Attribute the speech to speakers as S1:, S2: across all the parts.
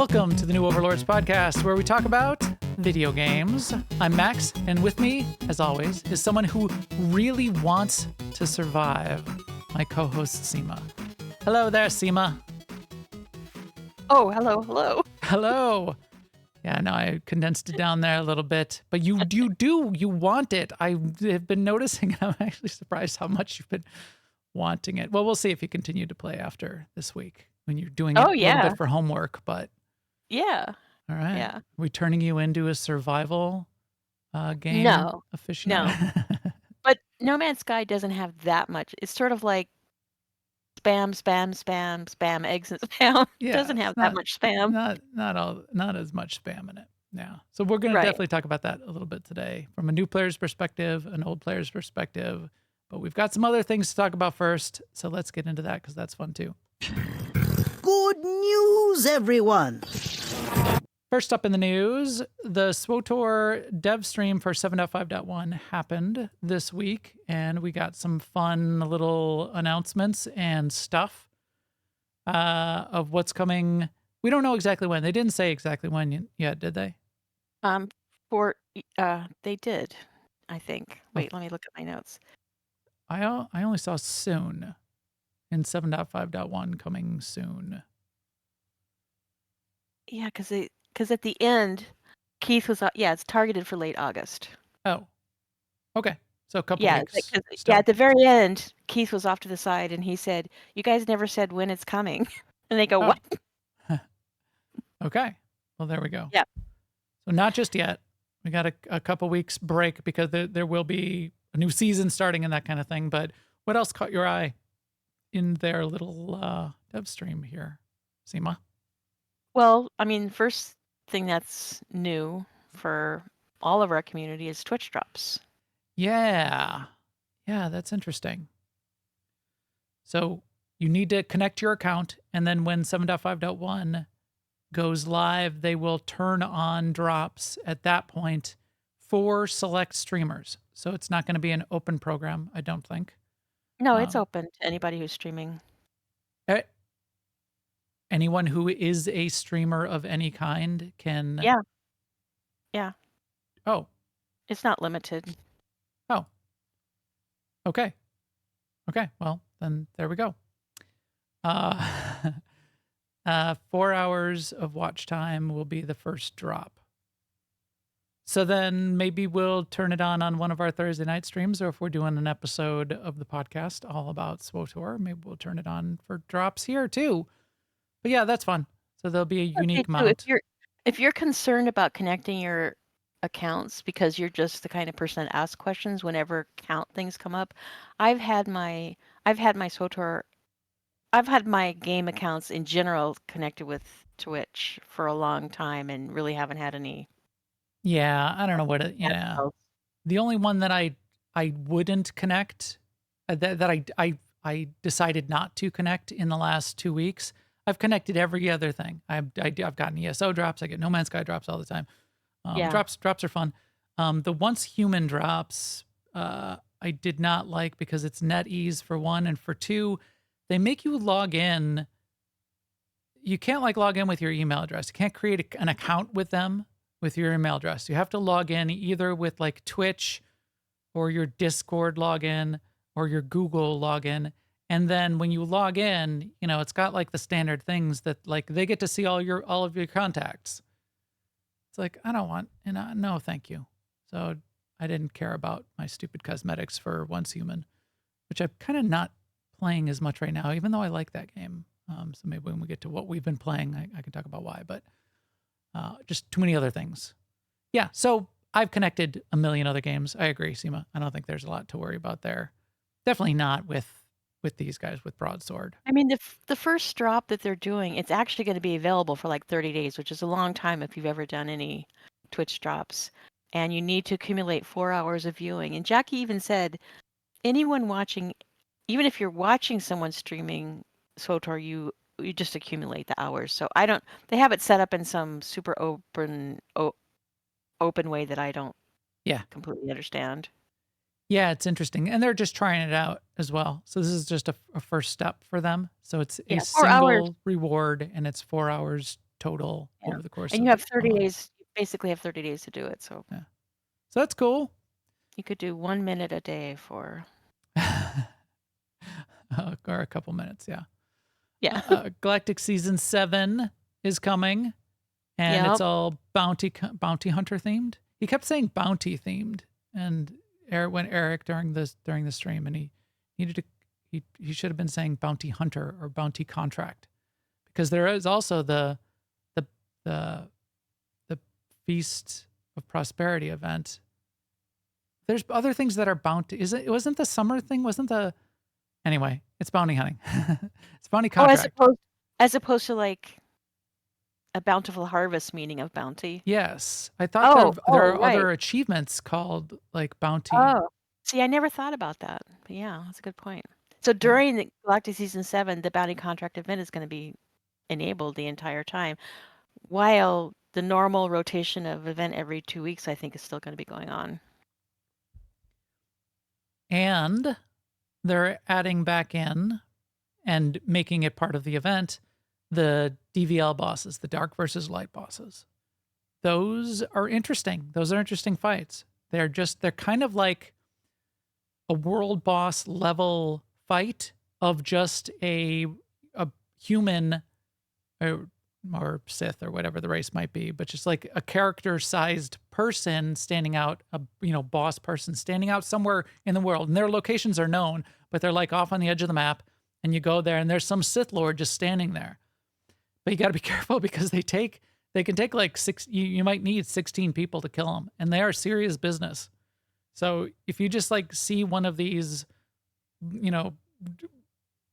S1: Welcome to the new Overlords Podcast, where we talk about video games. I'm Max, and with me, as always, is someone who really wants to survive, my co-host, Sema. Hello there, Sema.
S2: Oh, hello.
S1: Hello. Yeah, no, I condensed it down there a little bit, but you want it. I have been noticing, I'm actually surprised how much you've been wanting it. Well, we'll see if you continue to play after this week when you're doing it
S2: Oh,
S1: a little
S2: yeah.
S1: bit for homework, but
S2: Yeah.
S1: all right.
S2: Yeah.
S1: We turning you into a survival game
S2: No.
S1: aficionado?
S2: But No Man's Sky doesn't have that much. It's sort of like spam, eggs and spam. It
S1: Yeah,
S2: doesn't
S1: it's
S2: have that much spam.
S1: not as much spam in it. Yeah. So we're going to
S2: Right.
S1: definitely talk about that a little bit today from a new player's perspective, an old player's perspective, but we've got some other things to talk about first. So let's get into that because that's fun too.
S3: Good news, everyone!
S1: First up in the news, the SWTOR dev stream for 7.5.1 happened this week, and we got some fun little announcements and stuff of what's coming. We don't know exactly when. They didn't say exactly when yet, did they?
S2: They did, I think. Wait, let me look at my notes.
S1: I only saw soon in 7.5.1 coming soon.
S2: Yeah, because at the end, Keith was, it's targeted for late August.
S1: Oh, okay. So a couple
S2: Yeah,
S1: weeks.
S2: at the very end, Keith was off to the side and he said, "You guys never said when it's coming." And they go, "What?"
S1: Okay. Well, there we go.
S2: Yeah.
S1: So not just yet. We got a couple weeks break because there will be a new season starting and that kind of thing. But what else caught your eye in their little dev stream here, Sema?
S2: Well, I mean, first thing that's new for all of our community is Twitch drops.
S1: Yeah, that's interesting. So you need to connect your account, and then when 7.5.1 goes live, they will turn on drops at that point for select streamers. So it's not going to be an open program, I don't think.
S2: No, it's open to anybody who's streaming.
S1: Anyone who is a streamer of any kind can.
S2: Yeah.
S1: Oh.
S2: It's not limited.
S1: Oh. Okay. Well, then there we go. 4 hours of watch time will be the first drop. So then maybe we'll turn it on one of our Thursday night streams, or if we're doing an episode of the podcast all about SWTOR, maybe we'll turn it on for drops here too. But yeah, that's fun. So there'll be a unique mount.
S2: If you're concerned about connecting your accounts because you're just the kind of person that asks questions whenever account things come up, I've had my SWTOR, I've had my game accounts in general connected with Twitch for a long time and really haven't had any.
S1: Yeah, I don't know what it. Yeah, the only one that I wouldn't connect, that I decided not to connect in the last 2 weeks. I've connected every other thing. I've gotten ESO drops. I get No Man's Sky drops all the time. Drops are fun. The Once Human drops I did not like because it's NetEase for one, and for two, they make you log in. You can't log in with your email address. You can't create an account with them with your email address. You have to log in either with Twitch or your Discord login or your Google login. And then when you log in, it's got the standard things that they get to see all of your contacts. It's I don't want, no, thank you. So I didn't care about my stupid cosmetics for Once Human, which I'm kind of not playing as much right now, even though I like that game. So maybe when we get to what we've been playing, I can talk about why, but just too many other things. Yeah, so I've connected a million other games. I agree, Sema. I don't think there's a lot to worry about there. Definitely not with these guys with Broadsword.
S2: I mean, the first drop that they're doing, it's actually going to be available for 30 days, which is a long time if you've ever done any Twitch drops. And you need to accumulate 4 hours of viewing. And Jackie even said, anyone watching, even if you're watching someone streaming SWTOR, you just accumulate the hours. So they have it set up in some super open way that I don't completely understand.
S1: Yeah, it's interesting. And they're just trying it out as well. So this is just a first step for them. So it's a single reward, and it's 4 hours total
S2: Yeah.
S1: over the course
S2: And
S1: of
S2: you have
S1: a
S2: 30
S1: month.
S2: days, you basically have 30 days to do it. So
S1: Yeah. So that's cool.
S2: you could do 1 minute a day for,
S1: Or a couple minutes, yeah.
S2: yeah.
S1: Galactic Season 7 is coming, and it's
S2: Yep.
S1: all bounty hunter themed. He kept saying bounty themed, and when Eric during the stream, and he needed to he should have been saying bounty hunter or bounty contract, because there is also the the the Feast of Prosperity event. There's other things that are bounty. It wasn't the summer thing? Wasn't the Anyway, it's bounty hunting. It's bounty
S2: Oh,
S1: contract.
S2: as opposed to like a bountiful harvest meaning of bounty.
S1: Yes. I thought
S2: Oh,
S1: there
S2: oh,
S1: are
S2: right.
S1: other achievements called, like, bounty.
S2: Oh, see, I never thought about that. But yeah, that's a good point. So
S1: Yeah.
S2: during the Galactic Season 7, the bounty contract event is going to be enabled the entire time, while the normal rotation of event every 2 weeks, I think, is still going to be going on.
S1: And they're adding back in and making it part of the event, the DVL bosses, the dark versus light bosses. Those are interesting. Those are interesting fights. They're kind of like a world boss level fight of just a human or Sith or whatever the race might be, but just like a character-sized person standing out, a boss person standing out somewhere in the world, and their locations are known, but they're like off on the edge of the map, and you go there, and there's some Sith Lord just standing there. But you got to be careful because they can take like six. You might need 16 people to kill them, and they are serious business. So if you just like see one of these,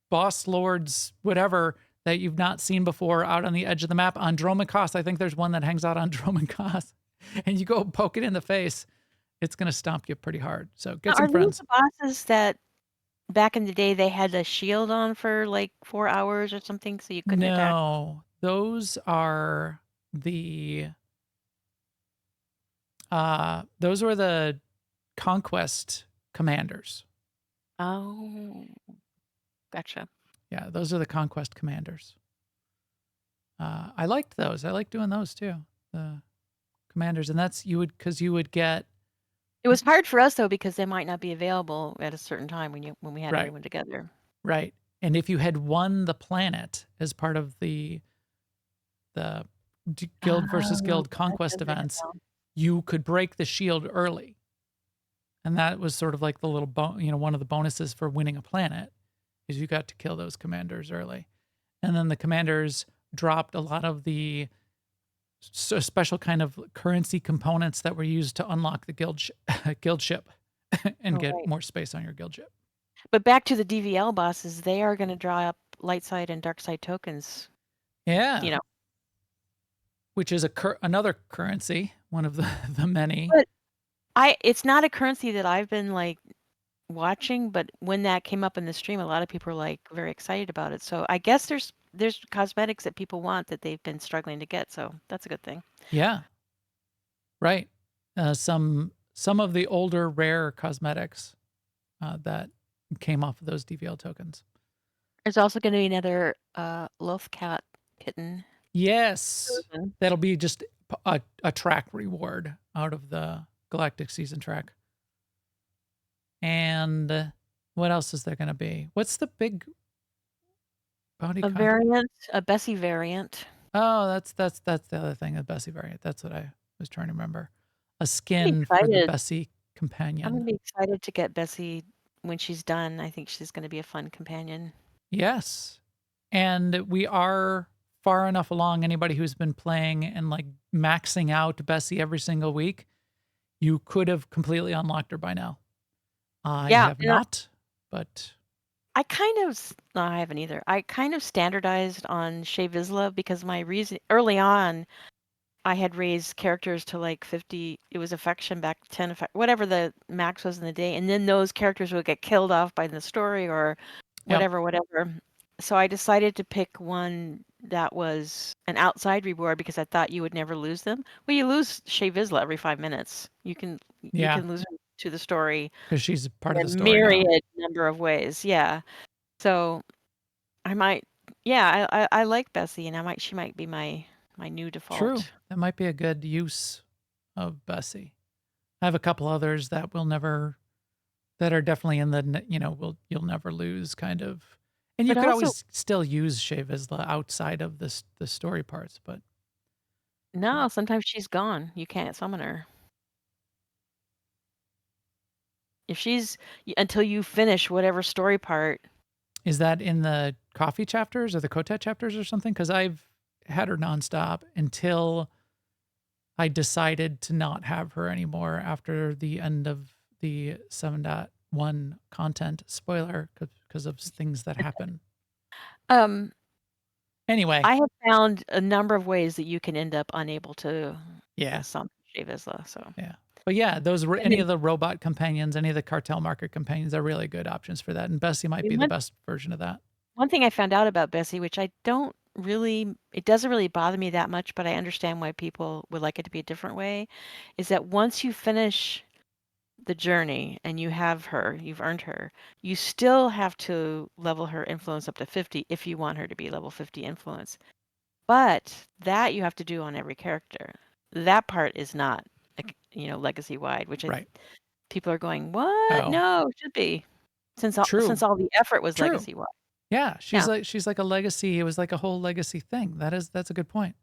S1: boss lords, whatever, that you've not seen before out on the edge of the map on Dromankos. I think there's one that hangs out on Dromankos, and you go poke it in the face, it's going to stomp you pretty hard. So
S2: Now,
S1: get
S2: are
S1: some
S2: these
S1: friends.
S2: the bosses that back in the day they had a shield on for like 4 hours or something, so you couldn't attack?
S1: No, those are those were the conquest commanders.
S2: Oh, gotcha.
S1: Yeah, those are the conquest commanders. I liked those. I liked doing those too. The commanders, and that's you would get
S2: It was hard for us though because they might not be available at a certain time when we had
S1: right.
S2: everyone together.
S1: Right. And if you had won the planet as part of the guild versus
S2: Oh,
S1: guild
S2: that
S1: conquest
S2: does ring a
S1: events,
S2: bell.
S1: you could break the shield early. And that was sort of like the little one of the bonuses for winning a planet is you got to kill those commanders early. And then the commanders dropped a lot of the special kind of currency components that were used to unlock the guild ship and
S2: Oh,
S1: get
S2: right.
S1: more space on your guild ship.
S2: But back to the DVL bosses, they are going to draw up light side and dark side tokens.
S1: Yeah. Which is another currency, one of the many.
S2: But it's not a currency that I've been like watching, but when that came up in the stream, a lot of people are like very excited about it. So I guess there's cosmetics that people want that they've been struggling to get. So that's a good thing.
S1: Yeah. Right. Some of the older rare cosmetics that came off of those DVL tokens.
S2: There's also going to be another Lothcat kitten.
S1: Yes.
S2: version.
S1: That'll be just a track reward out of the Galactic Season track. And what else is there going to be? What's the big bounty
S2: A variant, a Bessie variant.
S1: Oh, that's the other thing, the Bessie variant. That's what I was trying to remember. A
S2: I'm
S1: skin for the
S2: excited.
S1: Bessie
S2: I'm
S1: companion.
S2: going to be excited to get Bessie when she's done. I think she's going to be a fun companion.
S1: Yes. And we are far enough along. Anybody who's been playing and like maxing out Bessie every single week, you could have completely unlocked her by now. I have not, but
S2: I haven't either. I kind of standardized on Shea Vizsla because my reason early on, I had raised characters to like 50. It was affection back to 10, whatever the max was in the day. And then those characters would get killed off by the story or whatever. So I decided to pick one that was an outside reward because I thought you would never lose them. Well, you lose Shea Vizsla every 5 minutes. You can lose her to the story
S1: because she's part of the
S2: in a
S1: story now.
S2: myriad number of ways. Yeah. So I might, I like Bessie, and she might be my my new
S1: True.
S2: default.
S1: That might be a good use of Bessie. I have a couple others that that are definitely in the, you'll never lose kind of. And you
S2: But
S1: could
S2: also,
S1: always still use Shea Vizsla outside of the story parts, but yeah.
S2: no, sometimes she's gone. You can't summon her. If until you finish whatever story part.
S1: Is that in the coffee chapters or the Kotet chapters or something? Because I've had her nonstop until I decided to not have her anymore after the end of the 7.1 content spoiler because of things that happen.
S2: Um,
S1: Anyway,
S2: I have found a number of ways that you can end up unable to
S1: yeah,
S2: summon Shea Vizsla, so.
S1: yeah. But yeah, those were
S2: And
S1: any
S2: then,
S1: of the robot companions, any of the cartel market companions are really good options for that. And Bessie
S2: I
S1: might
S2: mean,
S1: be the best version of that.
S2: one thing I found out about Bessie, which it doesn't really bother me that much, but I understand why people would like it to be a different way, is that once you finish the journey and you've earned her, you still have to level her influence up to 50 if you want her to be level 50 influence. But that you have to do on every character. That part is not, legacy wide, which
S1: Right.
S2: people are going, what?
S1: Oh,
S2: No, it should be. Since
S1: true.
S2: all the effort was
S1: True.
S2: legacy wide.
S1: Yeah,
S2: Yeah.
S1: she's like a legacy. It was like a whole legacy thing. That's a good point.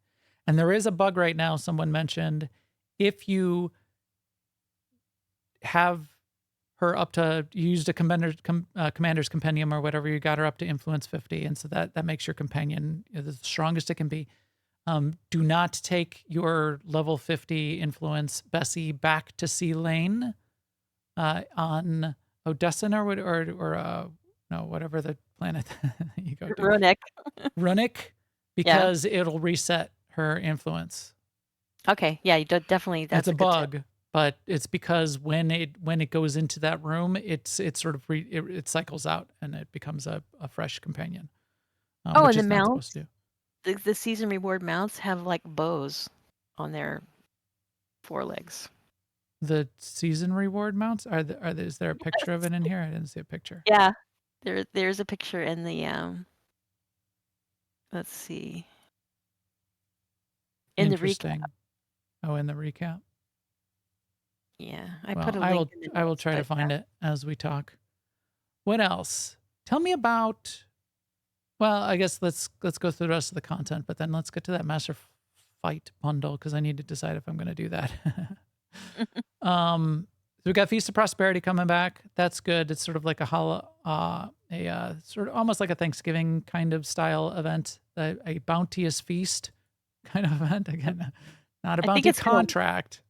S1: And there is a bug right now. Someone mentioned if you have her up to you used a commander's compendium or whatever, you got her up to influence 50, and so that makes your companion the strongest it can be. Do not take your level 50 influence Bessie back to Sea Lane on Odessin or no, whatever the planet you go to.
S2: Runic.
S1: Runic,
S2: Yeah.
S1: because it'll reset her influence.
S2: Okay. Yeah, you definitely,
S1: It's
S2: that's
S1: a
S2: a good tip.
S1: bug, but it's because when it goes into that room, it sort of it cycles out and it becomes a fresh companion,
S2: Oh,
S1: which
S2: and the
S1: it's not supposed
S2: mounts,
S1: to do.
S2: the season reward mounts have like bows on their forelegs.
S1: The season reward mounts is there a picture of it in here? I didn't see a picture.
S2: Yeah. There's a picture in the let's see. In the recap.
S1: Interesting. Oh, in the recap.
S2: Yeah. I
S1: Well,
S2: put a link in the
S1: I will
S2: notes,
S1: try to
S2: but
S1: find it as we talk. What else? Tell me about. Well, I guess let's go through the rest of the content, but then let's get to that Master Fight bundle because I need to decide if I'm going to do that. So we got Feast of Prosperity coming back. That's good. It's sort of like sort of almost like a Thanksgiving kind of style event, a bounteous feast kind of event. Again, not a
S2: I think
S1: bounty contract.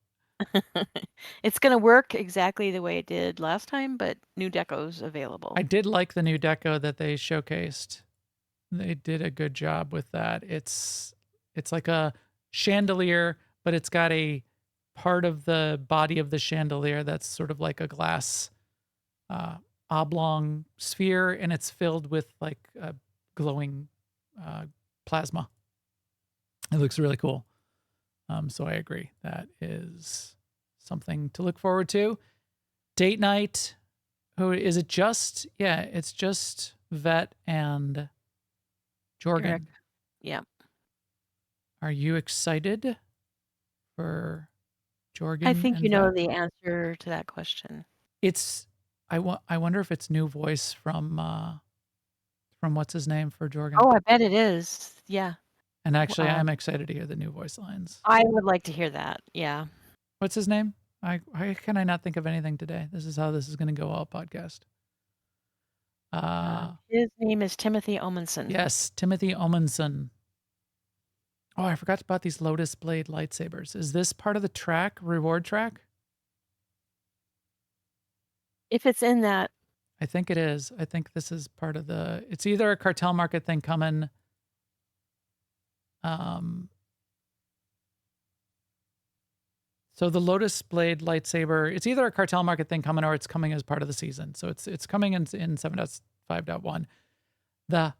S2: it's gonna work exactly the way it did last time, but new deco's available.
S1: I did like the new deco that they showcased. They did a good job with that. It's like a chandelier, but it's got a part of the body of the chandelier that's sort of like a glass oblong sphere, and it's filled with like glowing plasma. It looks really cool. So I agree. That is something to look forward to. Date night. Oh, is it just? Yeah, it's just Vet and Jorgen.
S2: Eric. Yeah.
S1: Are you excited for Jorgen?
S2: I think
S1: and
S2: you know
S1: Vet?
S2: the answer to that question.
S1: It's. I wonder if it's new voice from what's his name for Jorgen.
S2: Oh, I bet it is. Yeah.
S1: And actually, I'm excited to hear the new voice lines.
S2: I would like to hear that. Yeah.
S1: What's his name? Why can I not think of anything today? This is how this is going to go all podcast.
S2: His name is Timothy Omenson.
S1: Yes, Timothy Omenson. Oh, I forgot about these Lotus Blade lightsabers. Is this part of the reward track?
S2: If it's in that,
S1: I think it is. I think this is part of it's either a cartel market thing coming. So the Lotus Blade lightsaber, it's either a cartel market thing coming or it's coming as part of the season. So it's coming in 7.5.1. The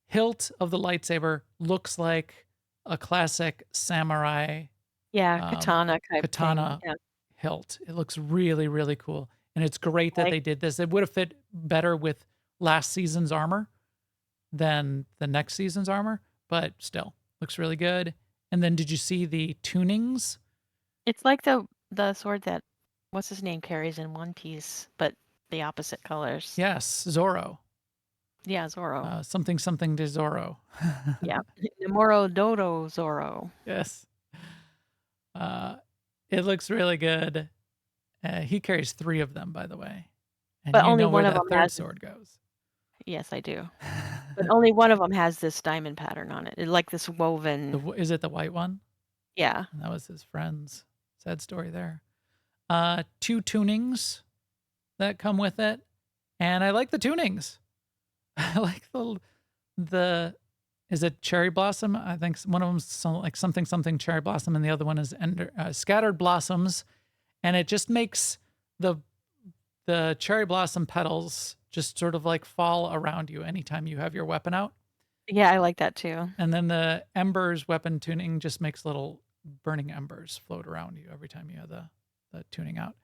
S1: hilt of the lightsaber looks like a classic samurai
S2: katana type
S1: katana
S2: thing. Yeah.
S1: hilt. It looks really, really cool. And it's great that they did this. It would have fit better with last season's armor than the next season's armor, but still looks really good. And then did you see the tunings?
S2: It's like the sword that what's his name carries in One Piece, but the opposite colors.
S1: Yes, Zoro.
S2: Yeah, Zoro.
S1: Something something to Zoro.
S2: Yeah. Nemoro Dodo Zoro.
S1: Yes. It looks really good. He carries 3 of them, by the way. And
S2: But
S1: you
S2: only
S1: know where
S2: one of
S1: that
S2: them
S1: third
S2: has this.
S1: sword goes.
S2: Yes, I do. But only one of them has this diamond pattern on it. Like this woven.
S1: Is it the white one?
S2: Yeah.
S1: And that was his friend's. Sad story there. 2 tunings that come with it, and I like the tunings. I like the is it cherry blossom? I think one of them's like something something cherry blossom, and the other one is scattered blossoms, and it just makes the cherry blossom petals just sort of like fall around you anytime you have your weapon out.
S2: Yeah, I like that too.
S1: And then the embers weapon tuning just makes little burning embers float around you every time you have the tuning out.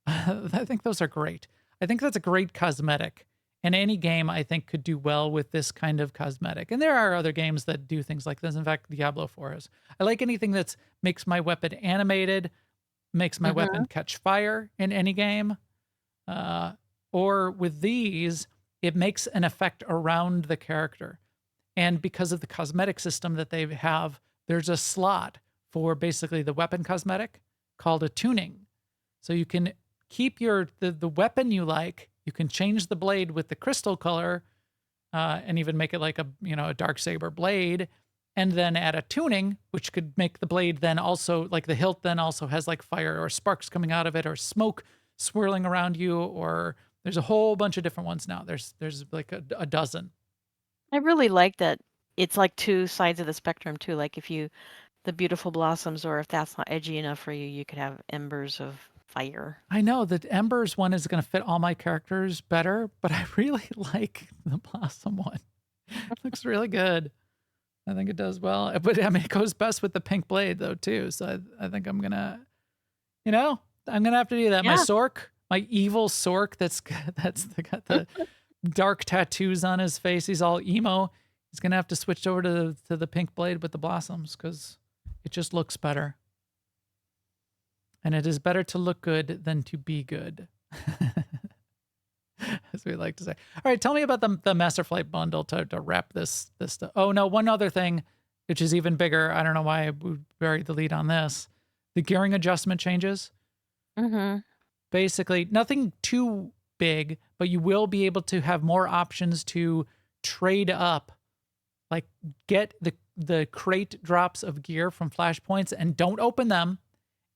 S1: I think those are great. I think that's a great cosmetic. And any game I think could do well with this kind of cosmetic. And there are other games that do things like this. In fact, Diablo 4 is. I like anything that makes my weapon animated, makes my weapon catch fire in any game. Or with these, it makes an effect around the character. And because of the cosmetic system that they have, there's a slot for basically the weapon cosmetic called a tuning. So you can keep the weapon you like. You can change the blade with the crystal color, and even make it like a dark saber blade, and then add a tuning, which could make the blade then also like the hilt then also has like fire or sparks coming out of it or smoke swirling around you, or there's a whole bunch of different ones now. There's like a dozen.
S2: I really like that it's like 2 sides of the spectrum too. Like if the beautiful blossoms, or if that's not edgy enough for you, you could have embers of fire.
S1: I know that Embers one is going to fit all my characters better, but I really like the Blossom one. It looks really good. I think it does well. But I mean, it goes best with the pink blade though too. So I think I'm gonna, I'm gonna have to do that. My
S2: Yeah.
S1: Sork, my evil Sork, that's got the dark tattoos on his face. He's all emo. He's gonna have to switch over to the pink blade with the blossoms because it just looks better. And it is better to look good than to be good, as we like to say. All right, tell me about the Master Flight bundle to wrap this stuff. Oh no, one other thing, which is even bigger. I don't know why we buried the lead on this. The gearing adjustment changes.
S2: Mm-hmm.
S1: Basically, nothing too big, but you will be able to have more options to trade up, like get the crate drops of gear from flashpoints and don't open them,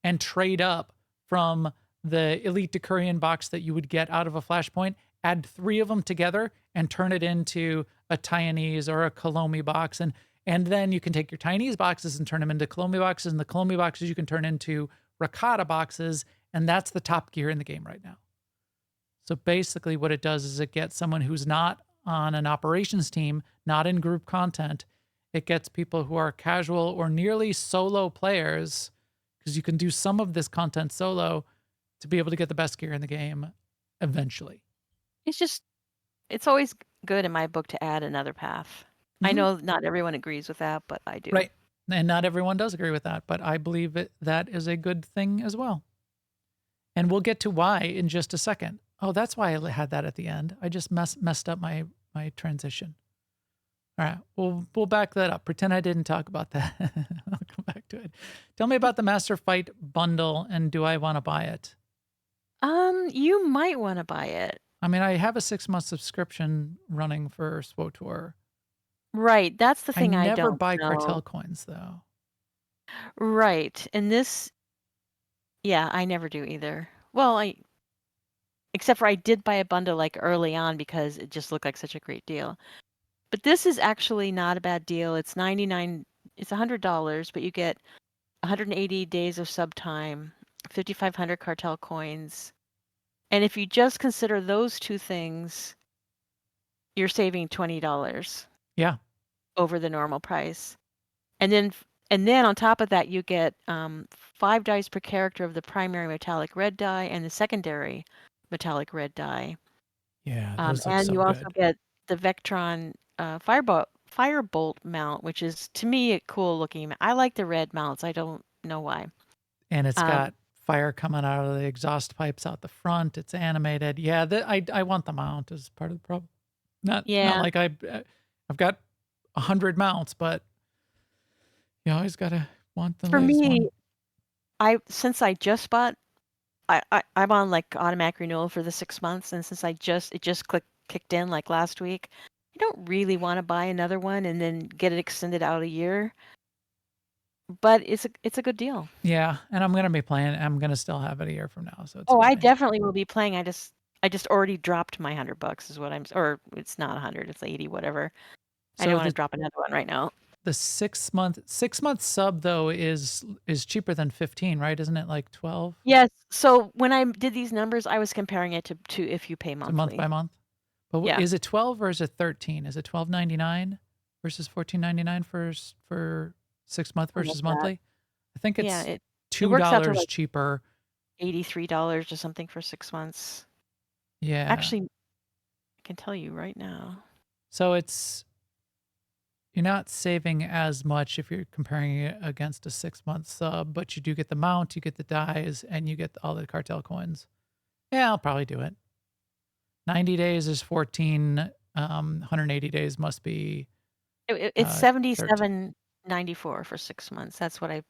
S1: and trade up from the Elite Decurion box that you would get out of a flashpoint, add 3 of them together and turn it into a Taiwanese or a Kolomi box. And then you can take your Taiwanese boxes and turn them into Kolomi boxes, and the Kolomi boxes you can turn into Rakata boxes, and that's the top gear in the game right now. So basically what it does is it gets someone who's not on an operations team, not in group content. It gets people who are casual or nearly solo players, because you can do some of this content solo, to be able to get the best gear in the game eventually.
S2: It's always good in my book to add another path. I know not everyone agrees with that, but I do.
S1: Right. And not everyone does agree with that, but I believe that is a good thing as well. And we'll get to why in just a second. Oh, that's why I had that at the end. I just messed up my transition. All right, we'll back that up. Pretend I didn't talk about that. I'll come back to it. Tell me about the Master Fight bundle, and do I want to buy it?
S2: You might want to buy it.
S1: I mean, I have a 6-month subscription running for SWOTOR.
S2: Right, that's the thing I
S1: never
S2: don't
S1: buy
S2: know.
S1: cartel coins though.
S2: Right, and this, yeah, I never do either. Well, except for I did buy a bundle like early on because it just looked like such a great deal. But this is actually not a bad deal. It's $100, but you get 180 days of sub time, 5,500 cartel coins. And if you just consider those 2 things, you're saving $20
S1: Yeah.
S2: over the normal price. And then on top of that, you get 5 dice per character of the primary metallic red die and the secondary metallic red die.
S1: Yeah, those look
S2: And
S1: so
S2: you also
S1: good.
S2: get the Vectron Firebolt mount, which is to me a cool looking. I like the red mounts. I don't know why.
S1: And it's
S2: Um,
S1: got fire coming out of the exhaust pipes out the front. It's animated. Yeah, I want the mount as part of the problem. Not
S2: yeah.
S1: like I've got 100 mounts, but you always gotta want the
S2: For
S1: latest
S2: me,
S1: one.
S2: since I just bought, I'm on like automatic renewal for the 6 months, and since it just kicked in like last week, I don't really want to buy another one and then get it extended out a year. But it's a good deal.
S1: Yeah, and I'm gonna be playing. I'm gonna still have it a year from now, so it's
S2: Oh, I
S1: fine.
S2: definitely will be playing. I just already dropped my $100 is what or it's not 100, it's 80, whatever. I don't
S1: So
S2: want to drop another one right now.
S1: the 6-month sub though is cheaper than 15, right? Isn't it like 12?
S2: Yes. So when I did these numbers, I was comparing it to if you pay
S1: So month by
S2: monthly.
S1: month. But
S2: Yeah.
S1: is it 12 or is it 13? Is it 12.99 versus 14.99 for 6 month
S2: Something
S1: versus
S2: like that.
S1: monthly? I think
S2: Yeah,
S1: it's
S2: it works out to
S1: $2
S2: like
S1: cheaper.
S2: $83 or something for 6 months.
S1: Yeah.
S2: Actually, I can tell you right now.
S1: So you're not saving as much if you're comparing it against a 6-month sub, but you do get the mount, you get the dies, and you get all the cartel coins. Yeah, I'll probably do it. 90 days is 14. 180 days must be
S2: It's
S1: 13.
S2: $77.94 for 6 months. That's what I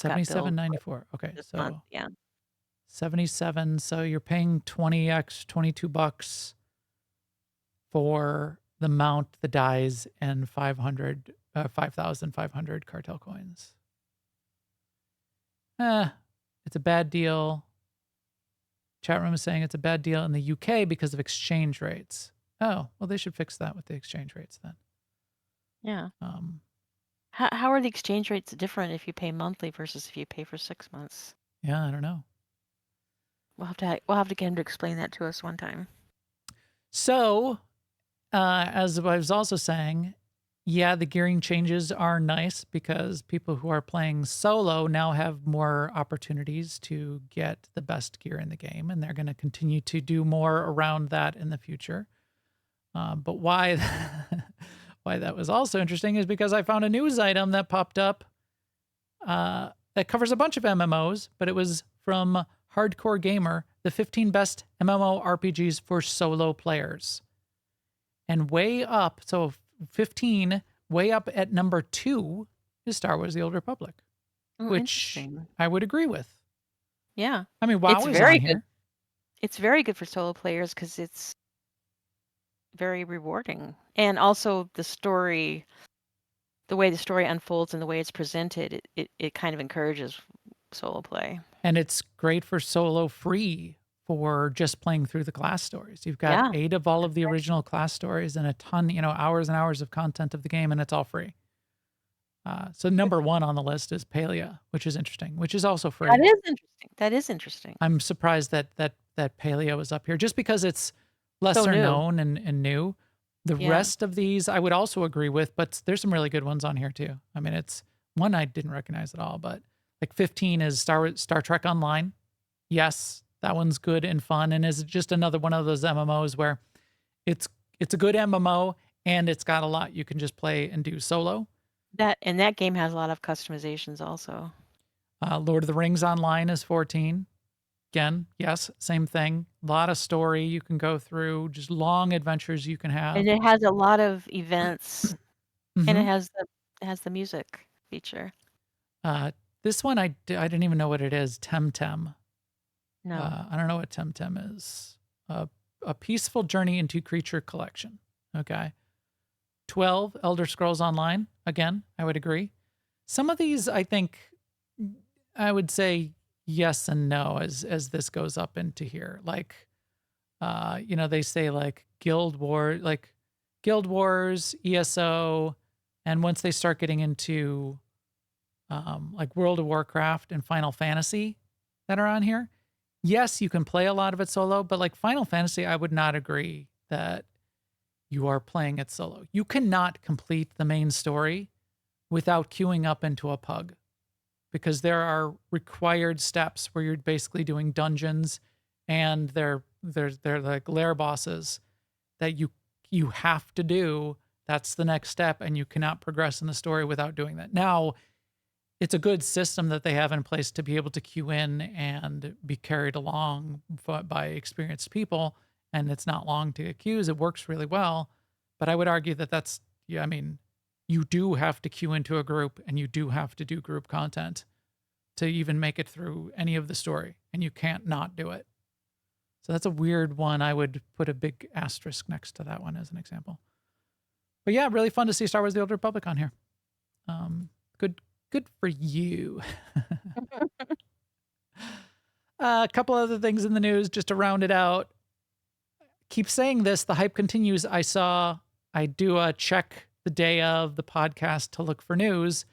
S2: got billed for
S1: 77.94. Okay,
S2: this month.
S1: so
S2: Yeah.
S1: 77. So you're paying $22 for the mount, the dies, and 5,500 cartel coins. It's a bad deal. Chat room is saying it's a bad deal in the UK because of exchange rates. Oh, well, they should fix that with the exchange rates then.
S2: Yeah.
S1: Um,
S2: How are the exchange rates different if you pay monthly versus if you pay for 6 months?
S1: yeah, I don't know.
S2: We'll have to get him to explain that to us one time.
S1: So, as I was also saying, yeah, the gearing changes are nice because people who are playing solo now have more opportunities to get the best gear in the game, and they're going to continue to do more around that in the future. But why why that was also interesting is because I found a news item that popped up that covers a bunch of MMOs, but it was from Hardcore Gamer, the 15 best MMORPGs for solo players. And way up, so 15, way up at number 2 is Star Wars The Old Republic, which I would agree with.
S2: Yeah.
S1: I mean, WoW
S2: It's
S1: is
S2: very
S1: on
S2: good.
S1: here.
S2: It's very good for solo players because it's very rewarding. And also the story, the way the story unfolds and the way it's presented, it kind of encourages solo play.
S1: And it's great for solo free for just playing through the class stories. You've got 8 of all of the original class stories and a ton, hours and hours of content of the game, and it's all free. So number 1 on the list is Palia, which is interesting, which is also free.
S2: That is interesting.
S1: I'm surprised that Palia was up here just because it's lesser known and new. The rest of these I would also agree with, but there's some really good ones on here too. I mean, it's one I didn't recognize at all, but like 15 is Star Trek Online. Yes, that one's good and fun and is just another one of those MMOs where it's a good MMO and it's got a lot you can just play and do solo.
S2: That game has a lot of customizations also.
S1: Lord of the Rings Online is 14. Again, yes, same thing. A lot of story you can go through, just long adventures you can have.
S2: And it has a lot of events, and it has the music feature.
S1: This one I didn't even know what it is. Temtem.
S2: No.
S1: I don't know what Temtem is. A peaceful journey into creature collection. Okay. 12 Elder Scrolls Online. Again, I would agree. Some of these, I think, I would say yes and no as this goes up into here. Like, they say like Guild Wars, ESO, and once they start getting into like World of Warcraft and Final Fantasy that are on here, yes, you can play a lot of it solo, but like Final Fantasy, I would not agree that you are playing it solo. You cannot complete the main story without queuing up into a pug, because there are required steps where you're basically doing dungeons, and they're like lair bosses that you have to do That's the next step, and you cannot progress in the story without doing that. Now, it's a good system that they have in place to be able to queue in and be carried along by experienced people, and it's not long to get queues. It works really well, but I would argue that that's, yeah, I mean, you do have to queue into a group, and you do have to do group content to even make it through any of the story, and you can't not do it. So that's a weird one. I would put a big asterisk next to that one as an example. But yeah, really fun to see Star Wars: The Old Republic on here. Good for you. A couple other things in the news just to round it out. Keep saying this, the hype continues. I do a check the day of the podcast to look for news.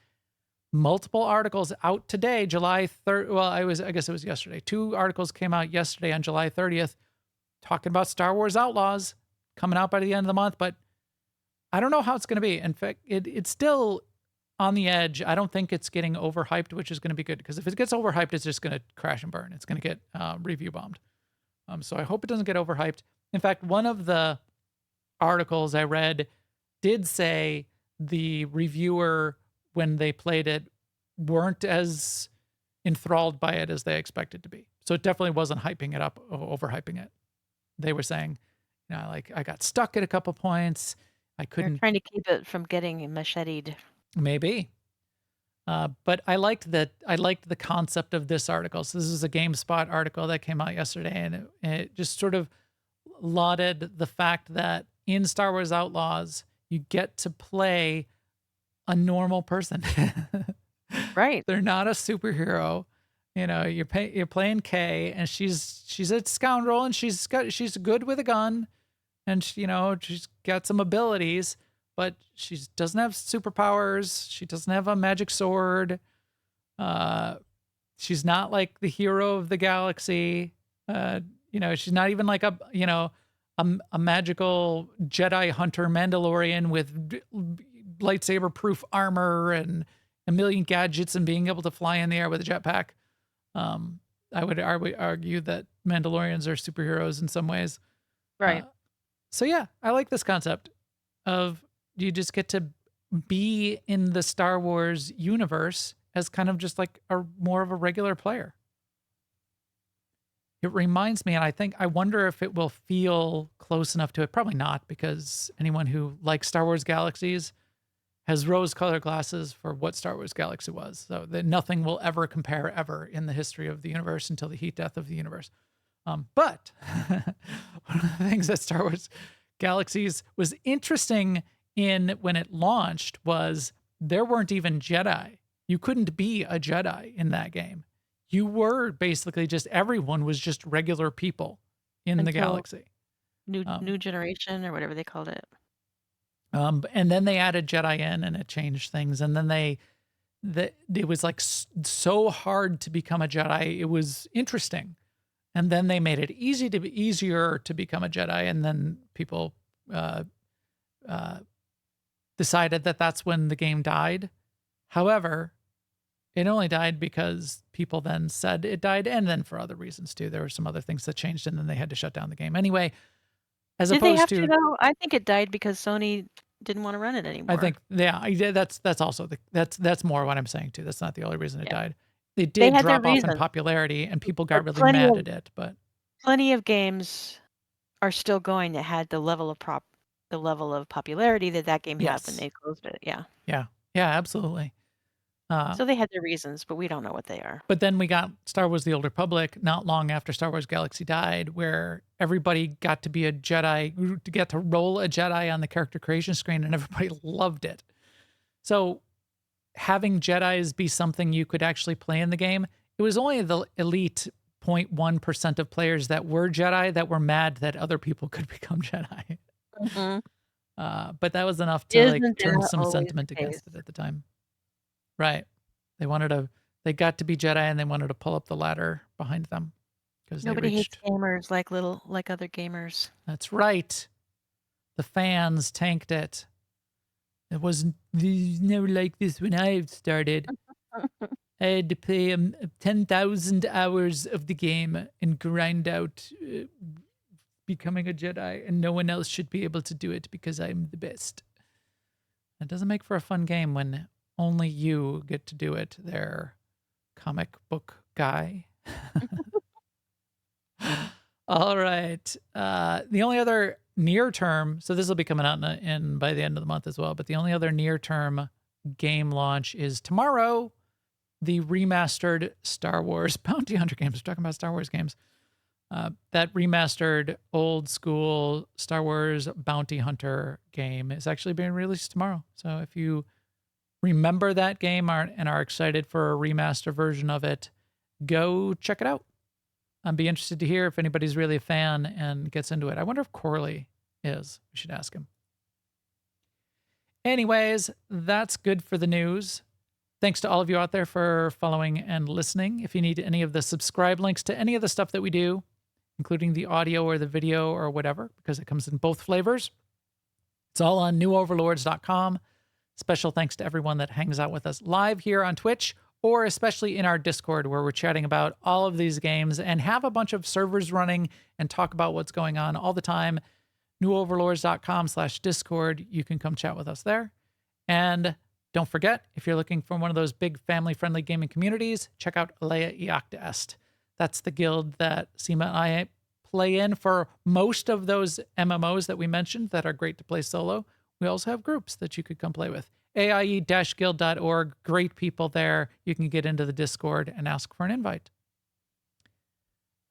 S1: Multiple articles out today, July 3rd. Well, I guess it was yesterday. 2 articles came out yesterday on July 30th talking about Star Wars Outlaws coming out by the end of the month, but I don't know how it's going to be. In fact, it's still on the edge. I don't think it's getting overhyped, which is going to be good, because if it gets overhyped, it's just going to crash and burn. It's going to get review bombed. So I hope it doesn't get overhyped. In fact, one of the articles I read did say the reviewer, when they played it, weren't as enthralled by it as they expected to be. So it definitely wasn't hyping it up, overhyping it. They were saying, like, I got stuck at a couple points. I
S2: They're
S1: couldn't.
S2: trying to keep it from getting macheted.
S1: Maybe. But I liked the concept of this article. So this is a GameSpot article that came out yesterday, and it just sort of lauded the fact that in Star Wars Outlaws, you get to play a normal person.
S2: Right.
S1: They're not a superhero. You're playing Kay, and she's a scoundrel, and she's good with a gun, and she's got some abilities, but she doesn't have superpowers. She doesn't have a magic sword. She's not like the hero of the galaxy. She's not even like a magical Jedi hunter Mandalorian with lightsaber proof armor and a million gadgets and being able to fly in the air with a jetpack. I would argue that Mandalorians are superheroes in some ways.
S2: Right.
S1: So yeah, I like this concept of you just get to be in the Star Wars universe as kind of just like more of a regular player. It reminds me, and I wonder if it will feel close enough to it. Probably not, because anyone who likes Star Wars Galaxies has rose-colored glasses for what Star Wars Galaxy was. So that nothing will ever compare ever in the history of the universe until the heat death of the universe. But one of the things that Star Wars Galaxies was interesting in when it launched was there weren't even Jedi. You couldn't be a Jedi in that game. You were basically everyone was just regular people in the galaxy.
S2: New generation or whatever they called it.
S1: And then they added Jedi in, and it changed things. And then it was like so hard to become a Jedi. It was interesting. And then they made it easier to become a Jedi. And then people decided that that's when the game died. However, it only died because people then said it died, and then for other reasons too. There were some other things that changed, and then they had to shut down the game. Anyway, as
S2: Did they
S1: opposed
S2: have
S1: to,
S2: though? I think it died because Sony didn't want to run it anymore.
S1: I think, yeah, that's also that's more what I'm saying too. That's not the only reason it died. It did
S2: had their
S1: drop off in
S2: reasons.
S1: popularity, and people got
S2: But
S1: really mad at it. But
S2: plenty of games are still going that had the level of popularity that game had when they closed it. Yeah.
S1: yeah, absolutely.
S2: So they had their reasons, but we don't know what they are.
S1: But then we got Star Wars: The Old Republic not long after Star Wars Galaxy died, where everybody got to be a Jedi, to get to roll a Jedi on the character creation screen, and everybody loved it. So having Jedis be something you could actually play in the game, it was only the elite 0.1% of players that were Jedi that were mad that other people could become Jedi.
S2: Mm-hmm.
S1: But that was enough to
S2: Isn't
S1: turn
S2: that
S1: some
S2: always
S1: sentiment
S2: the
S1: against
S2: case?
S1: it at the time. Right. They got to be Jedi, and they wanted to pull up the ladder behind them because
S2: Nobody hates gamers like other gamers.
S1: That's right. The fans tanked it. It was never like this when I started. I had to play 10,000 hours of the game and grind out becoming a Jedi, and no one else should be able to do it because I'm the best. It doesn't make for a fun game when only you get to do it there, comic book guy. All right. The only other near term, so this will be coming out in by the end of the month as well, but the only other near term game launch is tomorrow, the remastered Star Wars Bounty Hunter games. We're talking about Star Wars games. That remastered old school Star Wars Bounty Hunter game is actually being released tomorrow. So if you remember that game and are excited for a remaster version of it, go check it out. I'd be interested to hear if anybody's really a fan and gets into it. I wonder if Corley is. We should ask him. Anyways, that's good for the news. Thanks to all of you out there for following and listening. If you need any of the subscribe links to any of the stuff that we do, including the audio or the video or whatever, because it comes in both flavors, it's all on newoverlords.com. Special thanks to everyone that hangs out with us live here on Twitch, or especially in our Discord, where we're chatting about all of these games and have a bunch of servers running and talk about what's going on all the time. newoverlords.com/Discord. You can come chat with us there. And don't forget, if you're looking for one of those big family-friendly gaming communities, check out Leia Iacta Est. That's the guild that Sema and I play in for most of those MMOs that we mentioned that are great to play solo. We also have groups that you could come play with. AIE-guild.org. Great people there. You can get into the Discord and ask for an invite.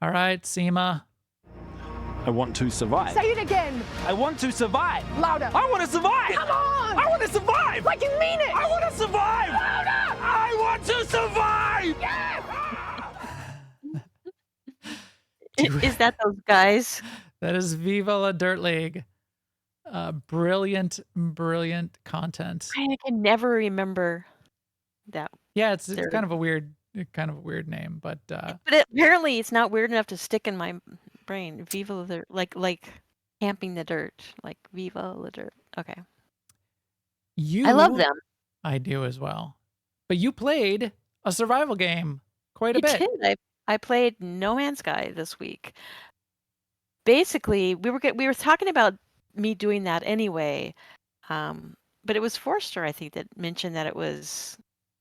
S1: All right, Sema.
S4: I want to survive.
S5: Say it again.
S4: I want to survive.
S5: Louder.
S4: I want to survive.
S5: Come on.
S4: I want to survive.
S5: Like you mean it.
S4: I want to survive.
S5: Louder.
S4: I want to survive.
S5: Yes.
S2: Is that those guys?
S1: That is Viva La Dirt League. Brilliant content.
S2: I can never remember that.
S1: Yeah, it's
S2: They're-
S1: kind of a weird name, but
S2: But apparently it's not weird enough to stick in my brain. Viva la dirt, like camping the dirt, like Viva la dirt. Okay, I love them.
S1: I do as well. But you played a survival game quite a bit.
S2: Did. I played No Man's Sky this week. Basically, we were talking about me doing that anyway, but it was Forster, I think, that mentioned that it was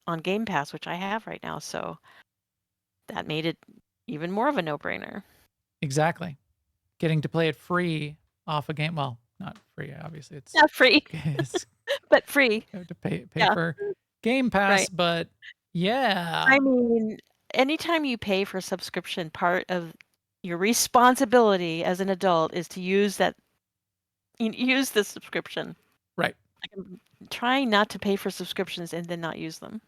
S2: on Game Pass, which I have right now, so that made it even more of a no-brainer.
S1: Exactly. Getting to play it free off a game. Well, not free, obviously. It's
S2: Not free,
S1: it's
S2: but free.
S1: you have to pay
S2: Yeah.
S1: for Game Pass,
S2: Right.
S1: but yeah.
S2: I mean, anytime you pay for a subscription, part of your responsibility as an adult is to use the subscription.
S1: Right.
S2: I'm trying not to pay for subscriptions and then not use them.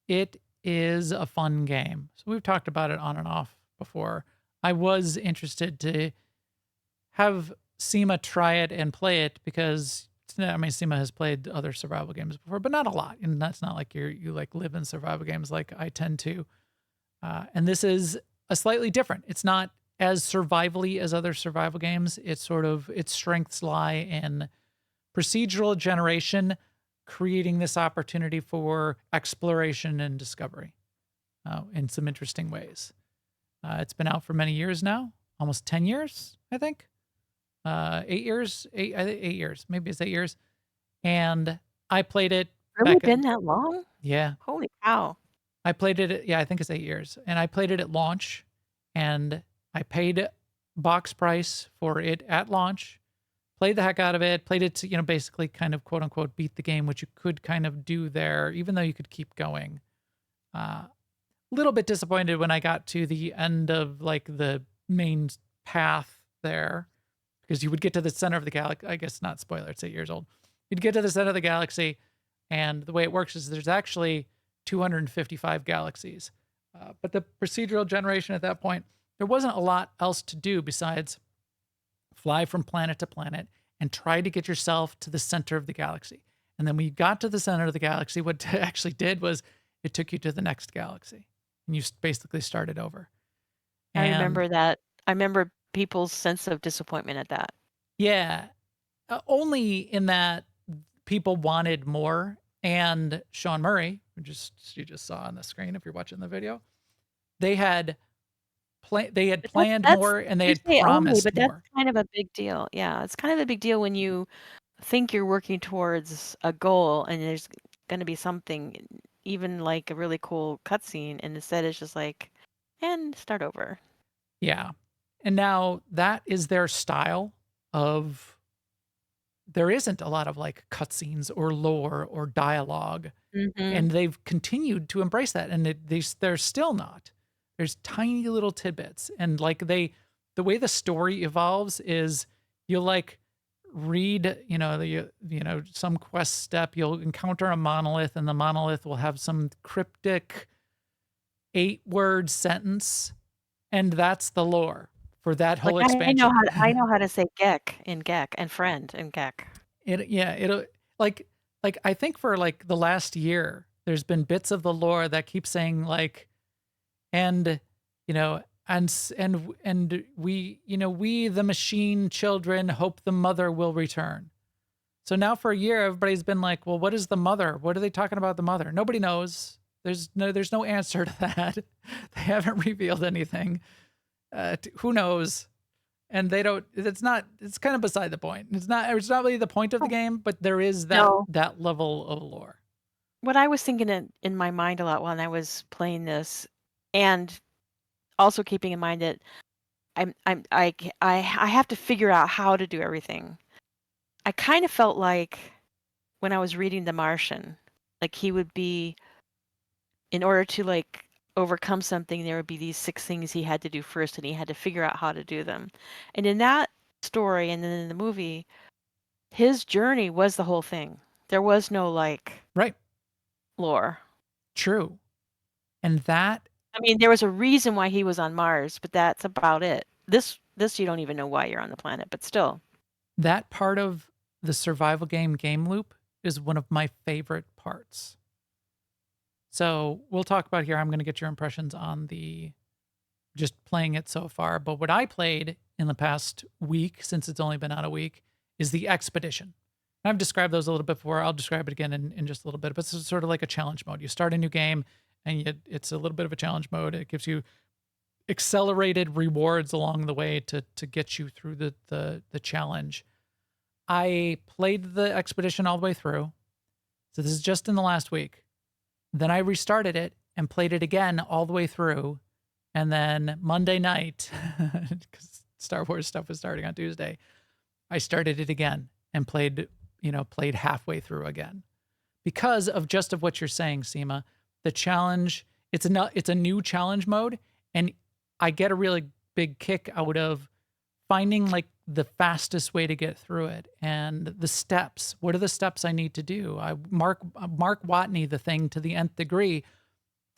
S1: It is a fun game. So we've talked about it on and off before. I was interested to have Sema try it and play it because Sema has played other survival games before, but not a lot. And that's not like you like live in survival games like I tend to. And this is a slightly different. It's not as survivally as other survival games. Its strengths lie in procedural generation, creating this opportunity for exploration and discovery in some interesting ways. It's been out for many years now, almost 10 years, I think. 8 years, 8 years, maybe it's 8 years. And I played it.
S2: Really been that long?
S1: Yeah.
S2: Holy cow.
S1: I played it, I think it's 8 years. And I played it at launch, and I paid box price for it at launch, played the heck out of it, played it to, basically kind of quote unquote beat the game, which you could kind of do there, even though you could keep going. Little bit disappointed when I got to the end of like the main path there, because you would get to the center of the galaxy. I guess not spoiler, it's 8 years old. You'd get to the center of the galaxy, and the way it works is there's actually 255 galaxies. But the procedural generation at that point, there wasn't a lot else to do besides fly from planet to planet and try to get yourself to the center of the galaxy. And then when you got to the center of the galaxy, what it actually did was it took you to the next galaxy. And you basically started over.
S2: I remember that. I remember people's sense of disappointment at that.
S1: Yeah. Only in that people wanted more. And Sean Murray, you just saw on the screen if you're watching the video, they had planned more, and they had promised
S2: but
S1: more.
S2: that's kind of a big deal. Yeah, it's kind of a big deal when you think you're working towards a goal and there's going to be something, even like a really cool cutscene, and instead it's just like, and start over.
S1: Yeah. And now that is their style of, there isn't a lot of like cutscenes or lore or dialogue.
S2: Mm-hmm.
S1: And they've continued to embrace that. And they're still not. There's tiny little tidbits. And like the way the story evolves is you'll like read, some quest step, you'll encounter a monolith, and the monolith will have some cryptic 8-word sentence. And that's the lore for that
S2: Like
S1: whole
S2: I know
S1: expansion.
S2: how I know how to say Gek in Gek and friend in Gek.
S1: It'll like I think for like the last year, there's been bits of the lore that keep saying like, and and we we the machine children hope the mother will return. So now for a year, everybody's been like, well, what is the mother? What are they talking about the mother? Nobody knows. There's no answer to that. They haven't revealed anything. Who knows? And they don't, it's kind of beside the point. It's not really the point of the game, but there is
S2: No.
S1: that level of lore.
S2: What I was thinking in my mind a lot when I was playing this, and also keeping in mind that I have to figure out how to do everything. I kind of felt like when I was reading The Martian, like he would be, in order to like overcome something, there would be these 6 things he had to do first, and he had to figure out how to do them. And in that story, and then in the movie, his journey was the whole thing. There was no like
S1: Right.
S2: lore.
S1: True. And that,
S2: I mean, there was a reason why he was on Mars, but that's about it. This you don't even know why you're on the planet, but still.
S1: that part of the survival game loop is one of my favorite parts. So we'll talk about here. I'm going to get your impressions on the just playing it so far. But what I played in the past week, since it's only been out a week, is the Expedition. I've described those a little bit before. I'll describe it again in just a little bit. But it's sort of like a challenge mode. You start a new game, and it's a little bit of a challenge mode. It gives you accelerated rewards along the way to get you through the challenge. I played the Expedition all the way through. So this is just in the last week. Then I restarted it and played it again all the way through. And then Monday night, because Star Wars stuff was starting on Tuesday, I started it again and played halfway through again. Because of what you're saying, Sema, the challenge, it's a new challenge mode, and I get a really big kick out of finding like the fastest way to get through it and the steps. What are the steps I need to do? I Mark Watney the thing to the nth degree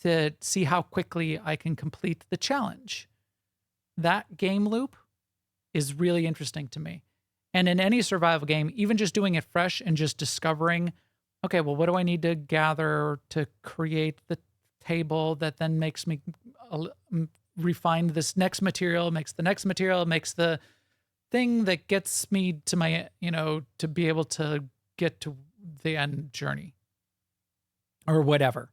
S1: to see how quickly I can complete the challenge. That game loop is really interesting to me. And in any survival game, even just doing it fresh and just discovering, okay, well, what do I need to gather to create the table that then makes me refine this next material, makes the next material, makes the thing that gets me to my, to be able to get to the end journey or whatever.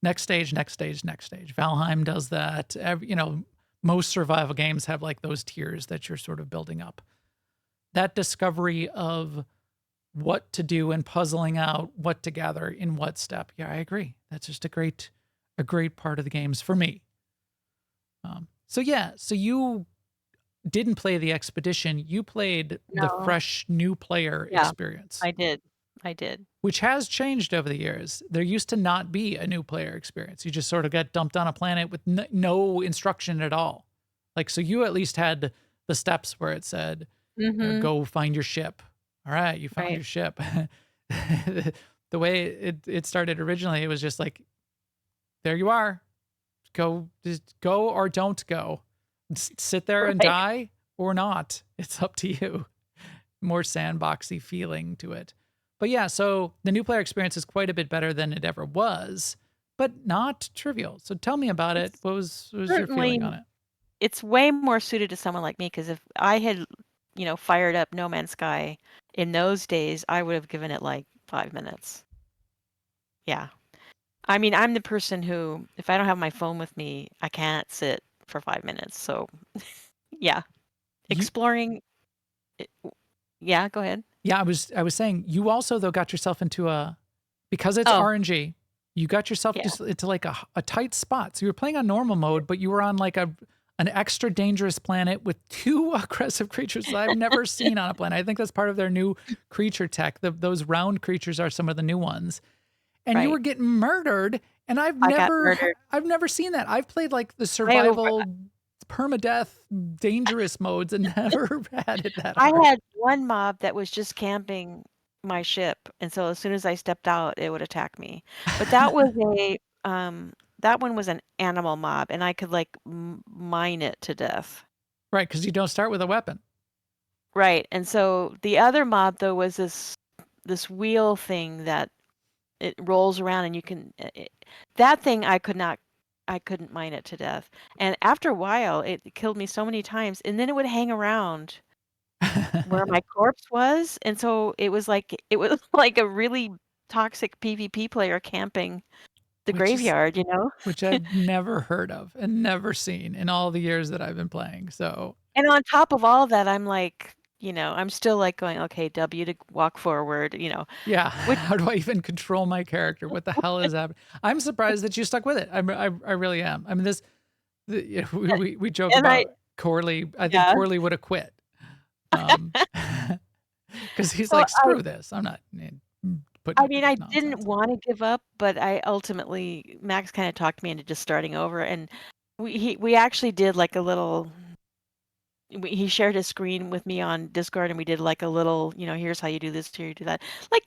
S1: Next stage, next stage, next stage. Valheim does that. Most survival games have like those tiers that you're sort of building up. That discovery of what to do and puzzling out what to gather in what step. Yeah, I agree. That's just a great part of the games for me. So you didn't play the Expedition. You played the
S2: No.
S1: fresh new player
S2: Yeah,
S1: experience.
S2: I did.
S1: Which has changed over the years. There used to not be a new player experience. You just sort of got dumped on a planet with no instruction at all. Like, so you at least had the steps where it said,
S2: Mm-hmm.
S1: go find your ship. All right, you found
S2: Right.
S1: your ship. The way it started originally, it was just like, there you are. Just go or don't go. Sit there and
S2: Right.
S1: die or not. It's up to you. More sandboxy feeling to it. But yeah, so the new player experience is quite a bit better than it ever was, but not trivial. So tell me about it. What was your feeling on it?
S2: It's way more suited to someone like me, because if I had, fired up No Man's Sky in those days, I would have given it like 5 minutes. Yeah. I mean, I'm the person who, if I don't have my phone with me, I can't sit for 5 minutes. So, yeah.
S1: You-
S2: Exploring, it- Yeah, go ahead.
S1: Yeah, I was saying you also though got yourself into because it's
S2: Oh,
S1: RNG, you got yourself
S2: yeah.
S1: just into like a tight spot. So you were playing on normal mode, but you were on like an extra dangerous planet with two aggressive creatures that I've never seen on a planet. I think that's part of their new creature tech. Those round creatures are some of the new ones. And you
S2: Right.
S1: were getting murdered, and
S2: I got murdered.
S1: I've never seen that. I've played like the
S2: I over
S1: survival permadeath dangerous modes and never had it that
S2: I
S1: hard.
S2: had one mob that was just camping my ship, and so as soon as I stepped out, it would attack me. But that one was an animal mob, and I could like mine it to death.
S1: Right, because you don't start with a weapon.
S2: Right. And so the other mob though was this wheel thing that it rolls around and you can that thing I couldn't mine it to death. And after a while it killed me so many times, and then it would hang around where my corpse was, and so it was like a really toxic PvP player camping the
S1: Which is
S2: graveyard, you know?
S1: which I've never heard of and never seen in all the years that I've been playing. So,
S2: And on top of all that, I'm like, I'm still like going, okay, W to walk forward,
S1: yeah,
S2: which
S1: how do I even control my character? What the hell is happening? I'm surprised that you stuck with it. I really am. I mean, we joke
S2: and I
S1: about Corley. I think
S2: yeah.
S1: Corley would have quit. Um, because he's
S2: So
S1: like, screw this. I'm not putting
S2: I
S1: up
S2: mean,
S1: with
S2: I
S1: this
S2: didn't
S1: nonsense.
S2: want to give up, but I ultimately Max kind of talked me into just starting over, and we actually did like a little. He shared his screen with me on Discord, and we did like a little, here's how you do this, here you do that. Like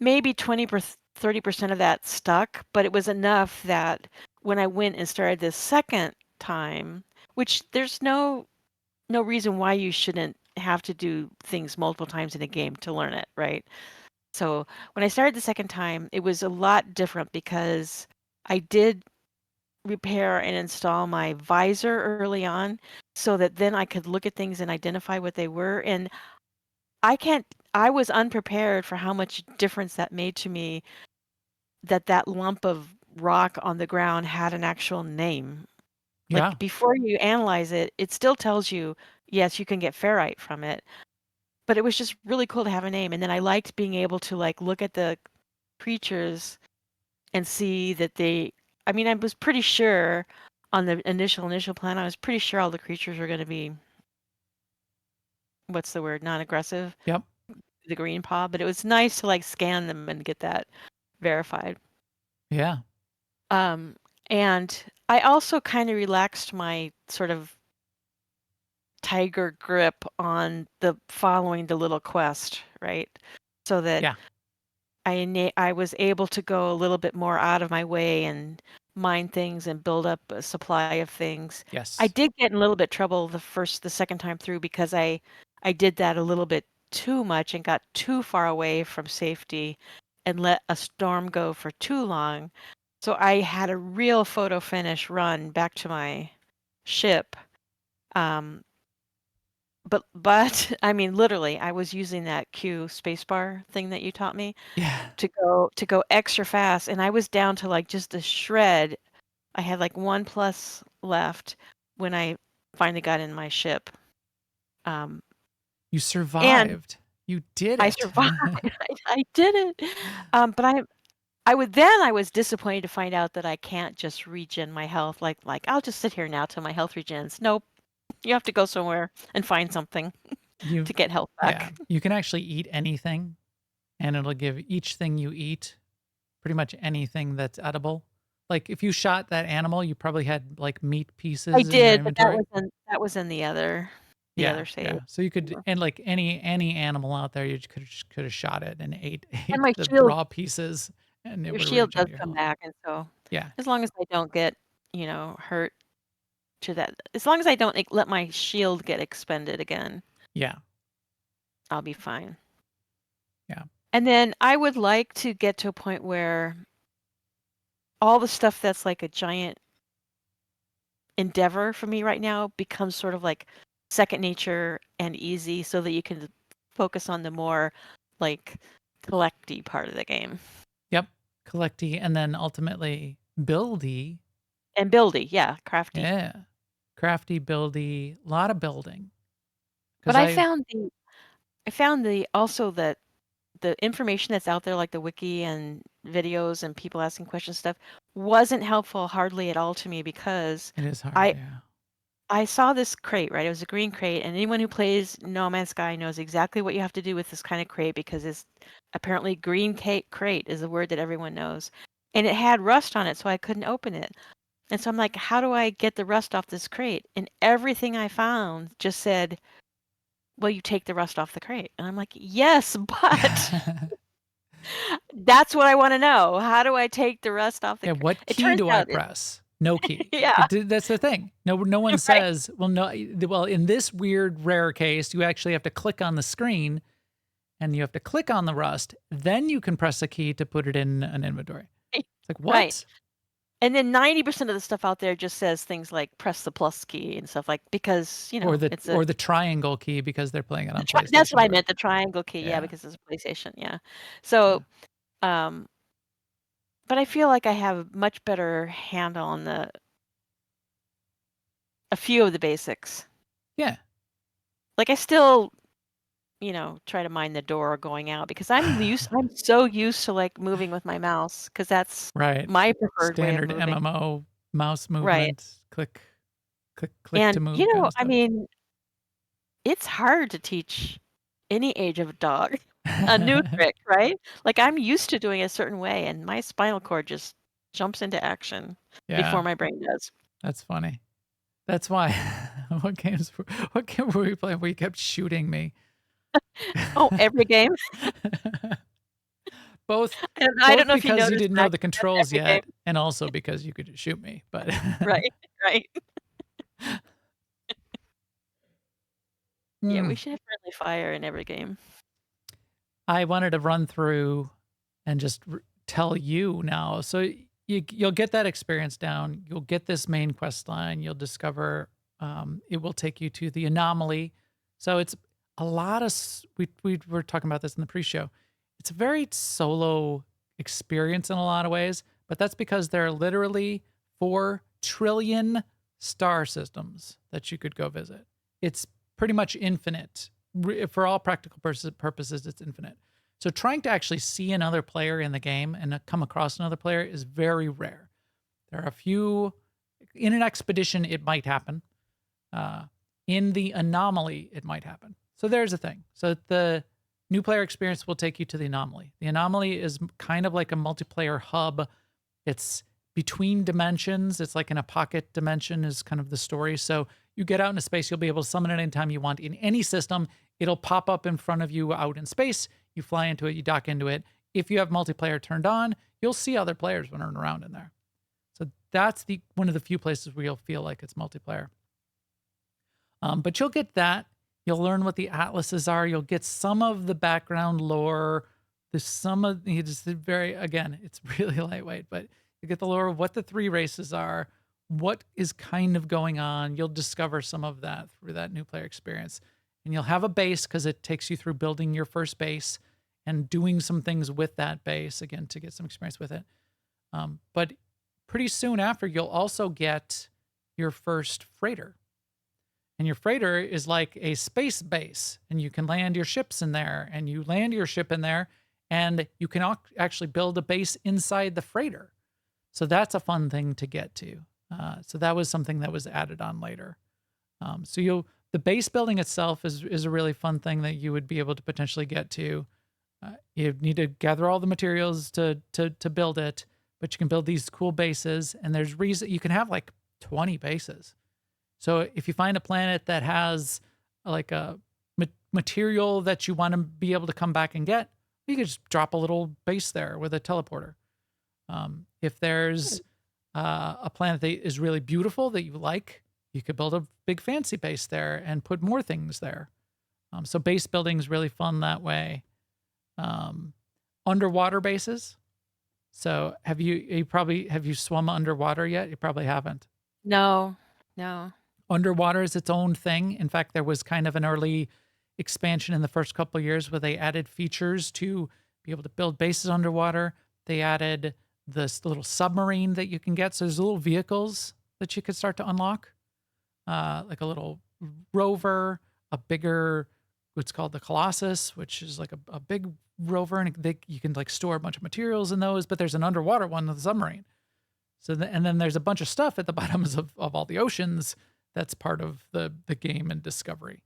S2: maybe 30% of that stuck, but it was enough that when I went and started this second time, which there's no reason why you shouldn't have to do things multiple times in a game to learn it, right? So when I started the second time, it was a lot different because I did repair and install my visor early on so that then I could look at things and identify what they were. And I was unprepared for how much difference that made to me that lump of rock on the ground had an actual name.
S1: Yeah,
S2: Like before you analyze it, it still tells you, yes, you can get ferrite from it. But it was just really cool to have a name. And then I liked being able to like look at the creatures and see that I mean, I was pretty sure on the initial plan, I was pretty sure all the creatures were going to be, what's the word, non-aggressive,
S1: yep,
S2: the green paw, but it was nice to like scan them and get that verified.
S1: yeah,
S2: Um, and I also kind of relaxed my sort of tiger grip on the following the little quest, right? So that
S1: yeah,
S2: I was able to go a little bit more out of my way and mine things and build up a supply of things. I
S1: yes,
S2: did get in a little bit trouble the second time through because I did that a little bit too much and got too far away from safety and let a storm go for too long. So I had a real photo finish run back to my ship. Um, but I mean, literally, I was using that Q spacebar thing that you taught me
S1: yeah.
S2: to go extra fast, and I was down to like just a shred. I had like 1+ left when I finally got in my ship. Um,
S1: You
S2: and
S1: survived. You did
S2: I
S1: it.
S2: survived. I did it. But I was disappointed to find out that I can't just regen my health. Like I'll just sit here now till my health regens. Nope. You have to go somewhere and find something
S1: You
S2: to get health
S1: Yeah,
S2: back.
S1: you can actually eat anything, and it'll give each thing you eat pretty much anything that's edible. Like, if you shot that animal, you probably had, like, meat
S2: I
S1: pieces in your
S2: did, but
S1: inventory.
S2: that was in the
S1: Yeah,
S2: other save.
S1: yeah. So you could and, like, any animal out there, you coulda shot it and
S2: And
S1: ate
S2: my
S1: the
S2: shield
S1: raw pieces, and it
S2: your
S1: would
S2: shield
S1: regen
S2: does
S1: your
S2: come
S1: health.
S2: back, and so
S1: Yeah,
S2: as long as I don't get, hurt to that as long as I don't, like, let my shield get expended again,
S1: yeah,
S2: I'll be fine.
S1: yeah,
S2: And then I would like to get to a point where all the stuff that's like a giant endeavor for me right now becomes sort of like second nature and easy so that you can focus on the more, like, collecty part of the game.
S1: yep. Collecty, and then ultimately buildy.
S2: And buildy, yeah, crafty.
S1: Yeah. Crafty, buildy, lot of building.
S2: But
S1: Because
S2: I
S1: I
S2: found I found that the information that's out there, like the wiki and videos and people asking questions stuff, wasn't helpful hardly at all to me because
S1: It is hard,
S2: I
S1: yeah.
S2: I saw this crate, right? It was a green crate, and anyone who plays No Man's Sky knows exactly what you have to do with this kind of crate because it's apparently crate is a word that everyone knows. And it had rust on it, so I couldn't open it. And so I'm like, how do I get the rust off this crate? And everything I found just said, well, you take the rust off the crate. And I'm like, yes, but that's what I want to know. How do I take the rust off the
S1: Yeah,
S2: crate?
S1: what
S2: It
S1: key
S2: turns
S1: do I
S2: out
S1: press? No key.
S2: yeah,
S1: That's the thing. No one
S2: right.
S1: says, well, no, well, in this weird rare case, you actually have to click on the screen and you have to click on the rust. Then you can press a key to put it in an inventory. It's like,
S2: Right.
S1: what?
S2: And then 90% of the stuff out there just says things like press the plus key and stuff like because, it's a
S1: Or the triangle key because they're playing it on
S2: that's what
S1: PlayStation
S2: I
S1: or
S2: meant, the triangle key, yeah,
S1: yeah.
S2: because it's a PlayStation, yeah.
S1: Yeah.
S2: So, um, but I feel like I have much better handle on a few of the basics.
S1: Yeah.
S2: Like I still, try to mind the door going out because I'm so used to like moving with my mouse because that's
S1: Right.
S2: my preferred way of
S1: Standard
S2: moving.
S1: MMO mouse
S2: Right.
S1: movement, click, click, click to
S2: And,
S1: move kind of
S2: I
S1: stuff.
S2: mean, it's hard to teach any age of dog a new trick, right? Like I'm used to doing a certain way and my spinal cord just jumps into action
S1: Yeah,
S2: before my brain does.
S1: that's funny. That's why what game were we playing where you kept shooting me?
S2: Oh, every game?
S1: Both
S2: And I don't
S1: both
S2: know if you
S1: because you
S2: noticed
S1: didn't know
S2: that,
S1: the
S2: that's
S1: controls
S2: every game.
S1: yet, and also because you could just shoot me, but
S2: Right, right. Yeah, we
S1: Mm.
S2: should have friendly fire in every game.
S1: I wanted to run through and just tell you now. So you'll get that experience down. You'll get this main quest line. You'll discover it will take you to the anomaly. So it's a lot of we were talking about this in the pre-show. It's a very solo experience in a lot of ways, but that's because there are literally 4 trillion star systems that you could go visit. It's pretty much infinite. For all practical purposes, it's infinite. So trying to actually see another player in the game and come across another player is very rare. There are a few in an expedition. It might happen. In the anomaly, it might happen. So there's a thing. So the new player experience will take you to the anomaly. The anomaly is kind of like a multiplayer hub. It's between dimensions. It's like in a pocket dimension is kind of the story. So you get out into space, you'll be able to summon it anytime you want in any system. It'll pop up in front of you out in space. You fly into it, you dock into it. If you have multiplayer turned on, you'll see other players running around in there. So that's one of the few places where you'll feel like it's multiplayer. But you'll get that. You'll learn what the atlases are. You'll get some of the background lore. It's really lightweight, but you get the lore of what the 3 races are, what is kind of going on. You'll discover some of that through that new player experience. And you'll have a base because it takes you through building your first base and doing some things with that base, again, to get some experience with it. But pretty soon after, you'll also get your first freighter. And your freighter is like a space base, and you can land your ships in there, and you land your ship in there, and you can actually build a base inside the freighter. So that's a fun thing to get to. So that was something that was added on later. The base building itself is a really fun thing that you would be able to potentially get to. You need to gather all the materials to build it, but you can build these cool bases, and there's reason you can have like 20 bases. So if you find a planet that has like a material that you want to be able to come back and get, you can just drop a little base there with a teleporter. If there's a planet that is really beautiful that you like, you could build a big fancy base there and put more things there. So base building is really fun that way. Underwater bases. So have you swum underwater yet? You probably haven't.
S2: No.
S1: Underwater is its own thing. In fact, there was kind of an early expansion in the first couple of years where they added features to be able to build bases underwater. They added this little submarine that you can get. So there's little vehicles that you could start to unlock, like a little rover, a bigger what's called the Colossus, which is like a big rover, and you can like store a bunch of materials in those. But there's an underwater one, the submarine. And then there's a bunch of stuff at the bottoms of all the oceans that's part of the game and discovery.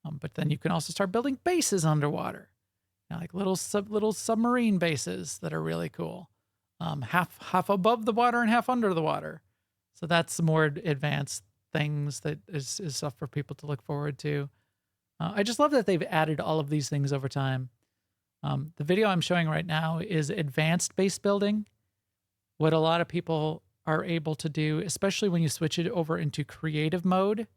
S1: But then you can also start building bases underwater, like little submarine bases that are really cool, half above the water and half under the water. So that's more advanced things that is stuff for people to look forward to. I just love that they've added all of these things over time. The video I'm showing right now is advanced base building. What a lot of people are able to do, especially when you switch it over into creative mode.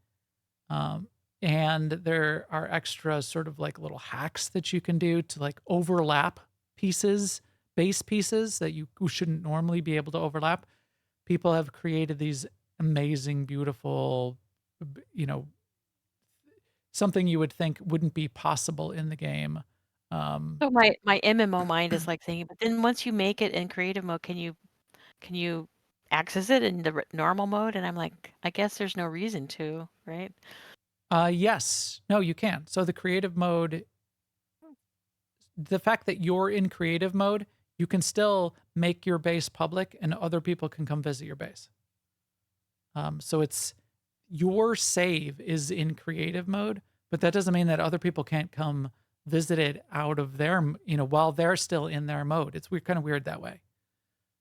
S1: And there are extra sort of like little hacks that you can do to like overlap pieces, base pieces that you shouldn't normally be able to overlap. People have created these amazing, beautiful, something you would think wouldn't be possible in the game.
S2: So my MMO mind is like thinking, but then once you make it in creative mode, can you access it in the normal mode? And I'm like, I guess there's no reason to, right?
S1: Yes. No, you can. So the creative mode, the fact that you're in creative mode, you can still make your base public and other people can come visit your base. So it's your save is in creative mode, but that doesn't mean that other people can't come visit it out of their, while they're still in their mode. It's weird, kind of weird that way.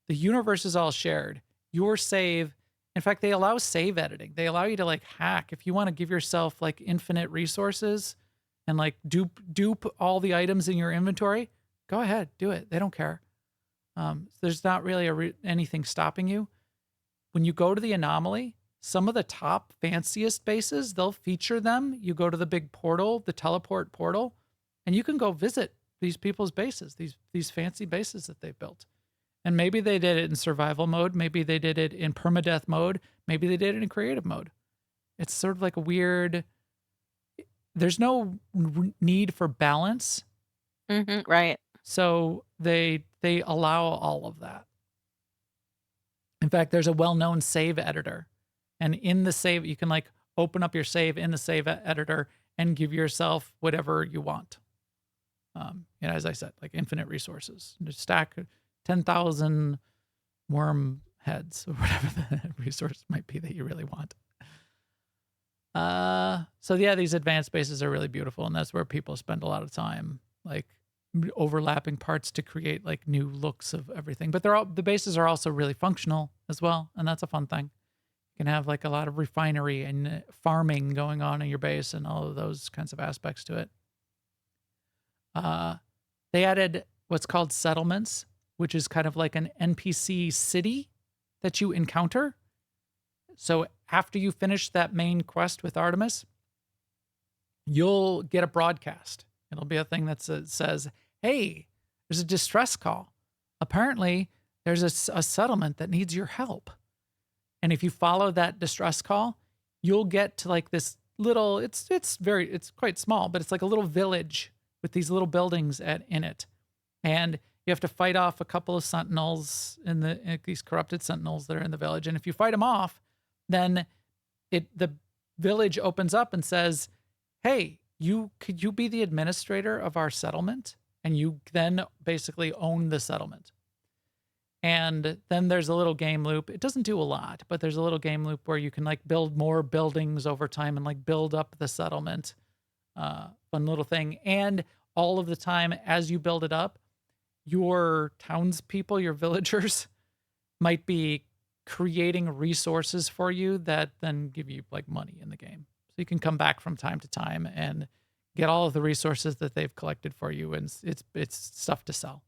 S1: The universe is all shared. Your save, in fact, they allow save editing. They allow you to like hack if you want to give yourself like infinite resources and like dupe all the items in your inventory. Go ahead, do it. They don't care. There's not really anything stopping you. When you go to the anomaly, some of the top fanciest bases, they'll feature them. You go to the big portal, the teleport portal, and you can go visit these people's bases, these fancy bases that they've built. And maybe they did it in survival mode. Maybe they did it in permadeath mode. Maybe they did it in creative mode. It's sort of like a weird, there's no need for balance.
S2: Right.
S1: So they allow all of that. In fact, there's a well-known save editor. And in the save, you can like open up your save in the save editor and give yourself whatever you want. As I said, like infinite resources. Just stack 10,000 worm heads or whatever the resource might be that you really want. So yeah, these advanced bases are really beautiful, and that's where people spend a lot of time, like overlapping parts to create like new looks of everything. But the bases are also really functional as well, and that's a fun thing. You can have like a lot of refinery and farming going on in your base and all of those kinds of aspects to it. They added what's called settlements, which is kind of like an NPC city that you encounter. So after you finish that main quest with Artemis, you'll get a broadcast. It'll be a thing that says, hey, there's a distress call. Apparently, there's a settlement that needs your help. And if you follow that distress call, you'll get to like this little, it's quite small, but it's like a little village with these little buildings in it. And you have to fight off a couple of sentinels these corrupted sentinels that are in the village. And if you fight them off, then the village opens up and says, hey, could you be the administrator of our settlement? And you then basically own the settlement. And then there's a little game loop. It doesn't do a lot, but there's a little game loop where you can like build more buildings over time and like build up the settlement. Fun little thing. And all of the time as you build it up, your townspeople, your villagers might be creating resources for you that then give you like money in the game. So you can come back from time to time and get all of the resources that they've collected for you. And it's stuff to sell.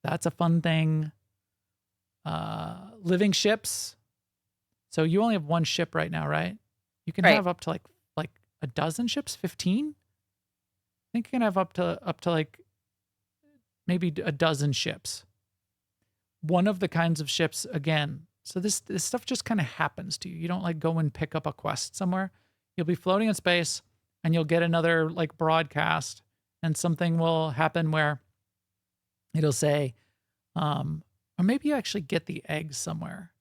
S1: That's a fun thing. Living ships. So you only have one ship right now, right? You can have up to like a dozen ships, 15. I think you can have up to like maybe a dozen ships. One of the kinds of ships, again, so this stuff just kind of happens to you. You don't like go and pick up a quest somewhere. You'll be floating in space and you'll get another like broadcast, and something will happen where it'll say, or maybe you actually get the eggs somewhere.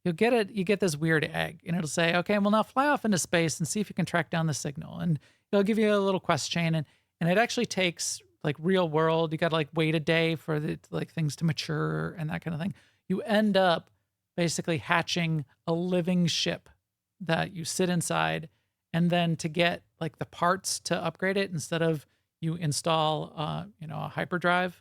S1: you'll get it. You get this weird egg, and it'll say, "Okay, well now fly off into space and see if you can track down the signal." And it'll give you a little quest chain, and it actually takes like real world. You got to like wait a day for the like things to mature and that kind of thing. You end up basically hatching a living ship that you sit inside, and then to get like the parts to upgrade it, instead of you install a hyperdrive,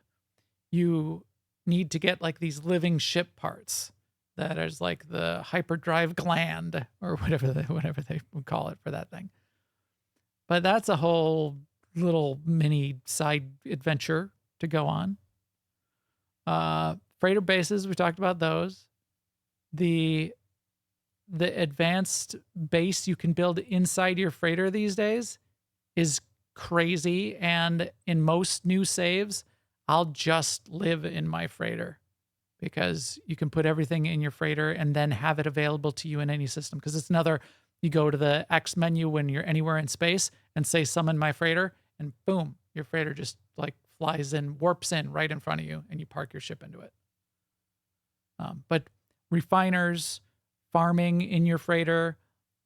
S1: you need to get like these living ship parts that is like the hyperdrive gland or whatever they would call it for that thing. But that's a whole little mini side adventure to go on. Freighter bases, we talked about those. The advanced base you can build inside your freighter these days is crazy, and in most new saves, I'll just live in my freighter because you can put everything in your freighter and then have it available to you in any system. Because it's another, you go to the X menu when you're anywhere in space and say summon my freighter, and boom, your freighter just like flies in, warps in right in front of you, and you park your ship into it. But refiners, farming in your freighter,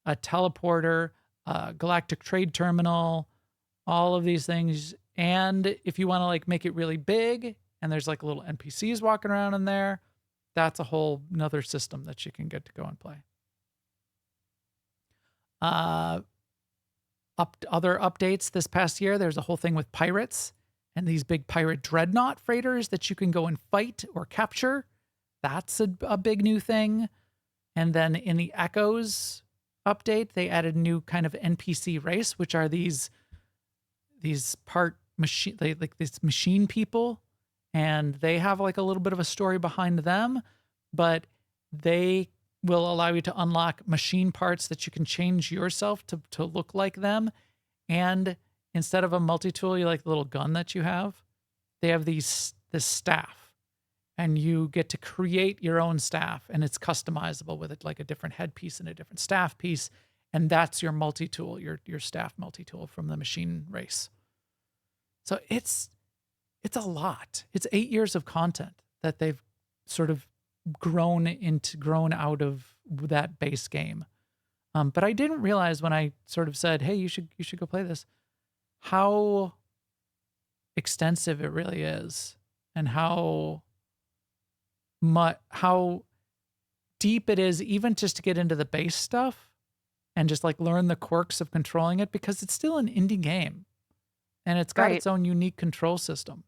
S1: a teleporter, a galactic trade terminal, all of these things. And if you want to like make it really big and there's like little NPCs walking around in there, that's a whole nother system that you can get to go and play. Other updates this past year, there's a whole thing with pirates and these big pirate dreadnought freighters that you can go and fight or capture. That's a big new thing. And then in the Echoes update, they added a new kind of NPC race, which are these part machine, like these machine people, and they have like a little bit of a story behind them, but they will allow you to unlock machine parts that you can change yourself to look like them. And instead of a multi-tool, you like the little gun that you have, they have this staff, and you get to create your own staff, and it's customizable with it, like a different headpiece and a different staff piece. And that's your multi-tool, your staff multi-tool from the machine race. So it's a lot. It's 8 years of content that they've sort of grown out of that base game. But I didn't realize when I sort of said, "Hey, you should go play this," how extensive it really is, and how deep it is, even just to get into the base stuff and just like learn the quirks of controlling it, because it's still an indie game and it's got its own unique control system,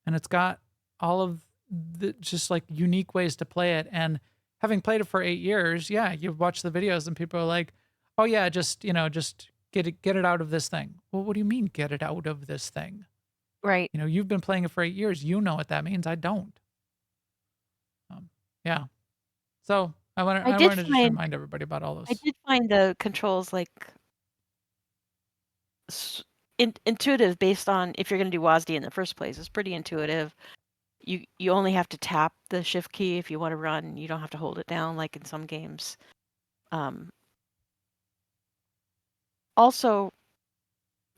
S1: and it's got all of the just like unique ways to play it. And having played it for 8 years, yeah, you watch the videos and people are like, "Oh yeah, just get it out of this thing." Well, what do you mean get it out of this thing?
S2: Right.
S1: You've been playing it for 8 years. You know what that means. I don't. Yeah. So I wanted to just remind everybody about all
S2: I
S1: those.
S2: did find the controls like intuitive based on if you're going to do WASD in the first place. It's pretty intuitive. You only have to tap the shift key if you want to run. You don't have to hold it down like in some games. Also,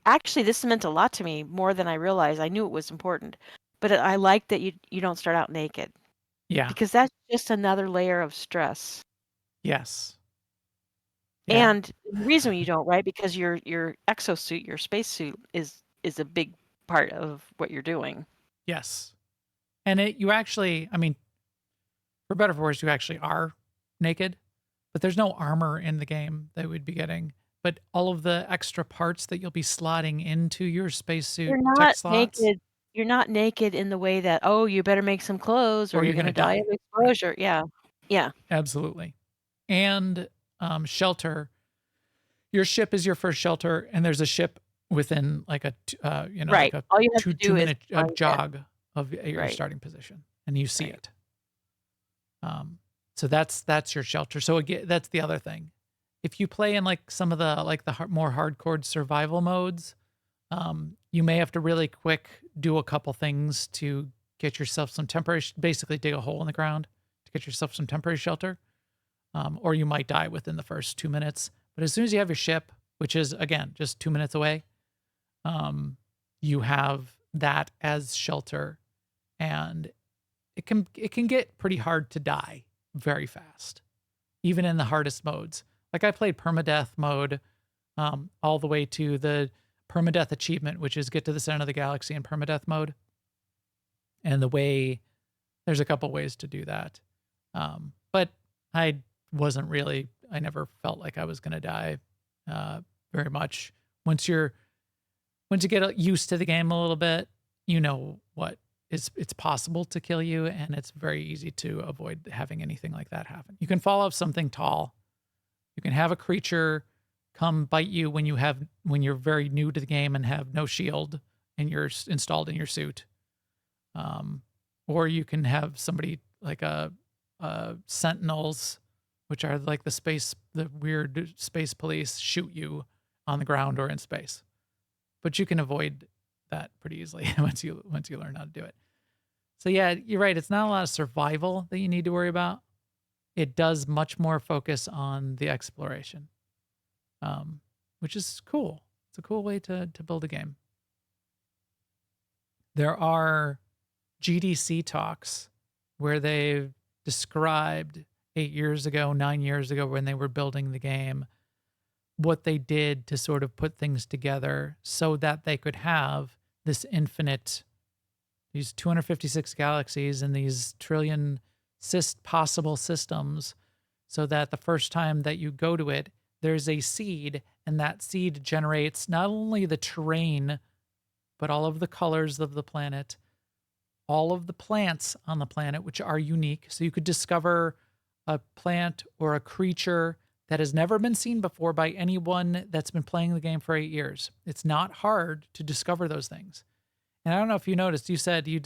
S2: actually, this meant a lot to me, more than I realized. I knew it was important, but I like that you don't start out naked.
S1: Yeah.
S2: Because that's just another layer of stress.
S1: Yes. Yeah.
S2: And the reason you don't, right? Because your exosuit, your spacesuit is a big part of what you're doing.
S1: Yes. And you actually, I mean, for better or for worse, you actually are naked, but there's no armor in the game that we'd be getting. But all of the extra parts that you'll be slotting into your spacesuit tech slots.
S2: Naked. You're not naked in the way that, oh, you better make some clothes or you're going to die of exposure. Right. Yeah. Yeah.
S1: Absolutely. And shelter. Your ship is your first shelter, and there's a ship within like a
S2: right.
S1: like a
S2: all you have to do
S1: 2 minute
S2: is
S1: jog of your starting position, and you see it. So that's your shelter. So again, that's the other thing. If you play in like some of the more hardcore survival modes, you may have to really quick do a couple things to get yourself some temporary, basically dig a hole in the ground to get yourself some temporary shelter. Or you might die within the first 2 minutes. But as soon as you have your ship, which is again just 2 minutes away, you have that as shelter, and it can get pretty hard to die very fast. even in the hardest modes. Like I played permadeath mode all the way to the permadeath achievement, which is get to the center of the galaxy in permadeath mode. And there's a couple ways to do that. But I never felt like I was going to die very much. Once you get used to the game a little bit, you know it's possible to kill you, and it's very easy to avoid having anything like that happen. You can fall off something tall. You can have a creature come bite you when you're very new to the game and have no shield and you're installed in your suit. Or you can have somebody like sentinels, which are like the weird space police, shoot you on the ground or in space. But you can avoid that pretty easily once you learn how to do it. So yeah, you're right. It's not a lot of survival that you need to worry about. It does much more focus on the exploration, which is cool. It's a cool way to build a game. There are GDC talks where they've described 8 years ago, 9 years ago, when they were building the game, what they did to sort of put things together so that they could have these 256 galaxies and these trillion possible systems, so that the first time that you go to it, there's a seed, and that seed generates not only the terrain, but all of the colors of the planet, all of the plants on the planet, which are unique. So you could discover a plant or a creature that has never been seen before by anyone that's been playing the game for 8 years. It's not hard to discover those things. And I don't know if you noticed, you said you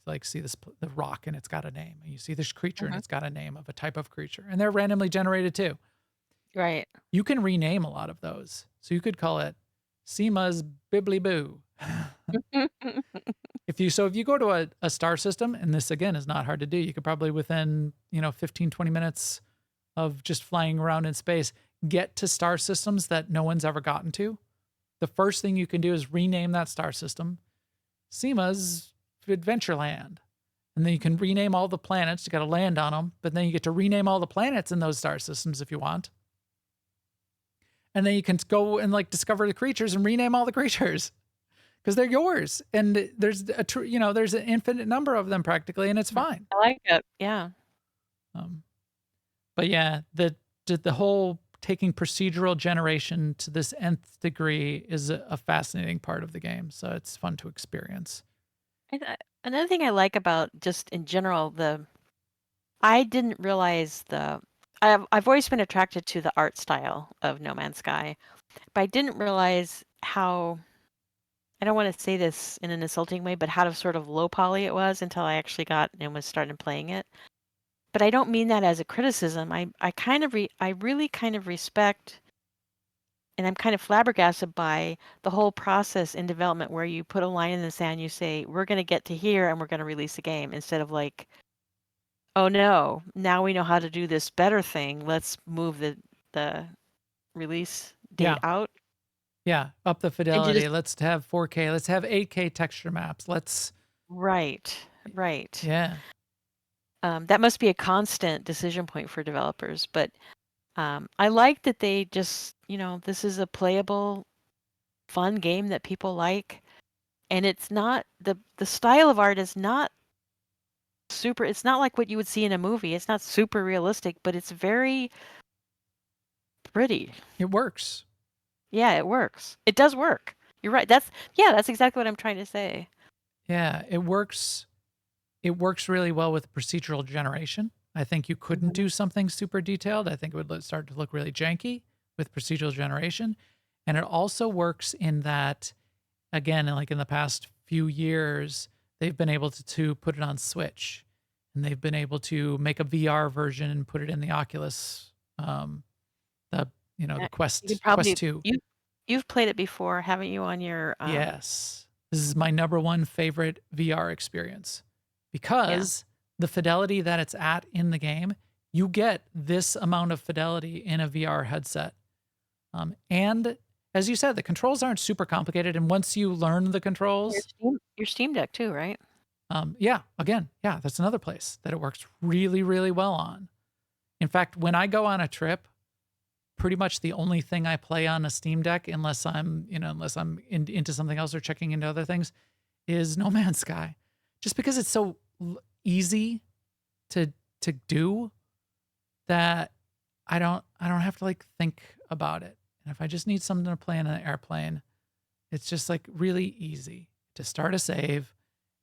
S1: like see the rock and it's got a name. And you see this creature and it's got a name of a type of creature. And they're randomly generated too.
S2: Right.
S1: You can rename a lot of those. So you could call it Sema's Bibbly Boo. If you go to a star system, and this again is not hard to do, you could probably within 15, 20 minutes of just flying around in space, get to star systems that no one's ever gotten to. The first thing you can do is rename that star system Sema's Adventureland. And then you can rename all the planets. You got to land on them, but then you get to rename all the planets in those star systems if you want. And then you can go and like discover the creatures and rename all the creatures because they're yours. And there's there's an infinite number of them practically, and it's fine.
S2: I like it. Yeah.
S1: But yeah, the whole taking procedural generation to this nth degree is a fascinating part of the game. So it's fun to experience.
S2: Another thing I like about just in general, I didn't realize I've always been attracted to the art style of No Man's Sky, but I didn't realize how, I don't want to say this in an insulting way, but how sort of low poly it was until I actually got and was started playing it. But I don't mean that as a criticism. I really kind of respect, and I'm kind of flabbergasted by the whole process in development where you put a line in the sand, you say, we're going to get to here and we're going to release the game, instead of like, oh no, now we know how to do this better thing. Let's move the release date out.
S1: Yeah, up the fidelity. Let's have 4K. Let's have 8K texture maps.
S2: Right.
S1: Yeah.
S2: That must be a constant decision point for developers. But I like that they just, this is a playable, fun game that people like. And it's not, the style of art is not super, it's not like what you would see in a movie. It's not super realistic, but it's very pretty.
S1: It works.
S2: Yeah, it works. It does work. You're right. That's exactly what I'm trying to say.
S1: Yeah, it works. It works really well with procedural generation. I think you couldn't do something super detailed. I think it would start to look really janky with procedural generation. And it also works in that, again, like in the past few years, they've been able to put it on Switch, and they've been able to make a VR version and put it in the Oculus, the Quest 2.
S2: You've played it before, haven't you, on your...
S1: Yes. This is my number one favorite VR experience. Because the fidelity that it's at in the game, you get this amount of fidelity in a VR headset. And as you said, the controls aren't super complicated. And once you learn the controls...
S2: Your Steam Deck too, right?
S1: That's another place that it works really, really well on. In fact, when I go on a trip, pretty much the only thing I play on a Steam Deck, unless I'm into something else or checking into other things, is No Man's Sky. Just because it's so easy to do that I don't have to like think about it. And if I just need something to play in an airplane, it's just like really easy to start a save,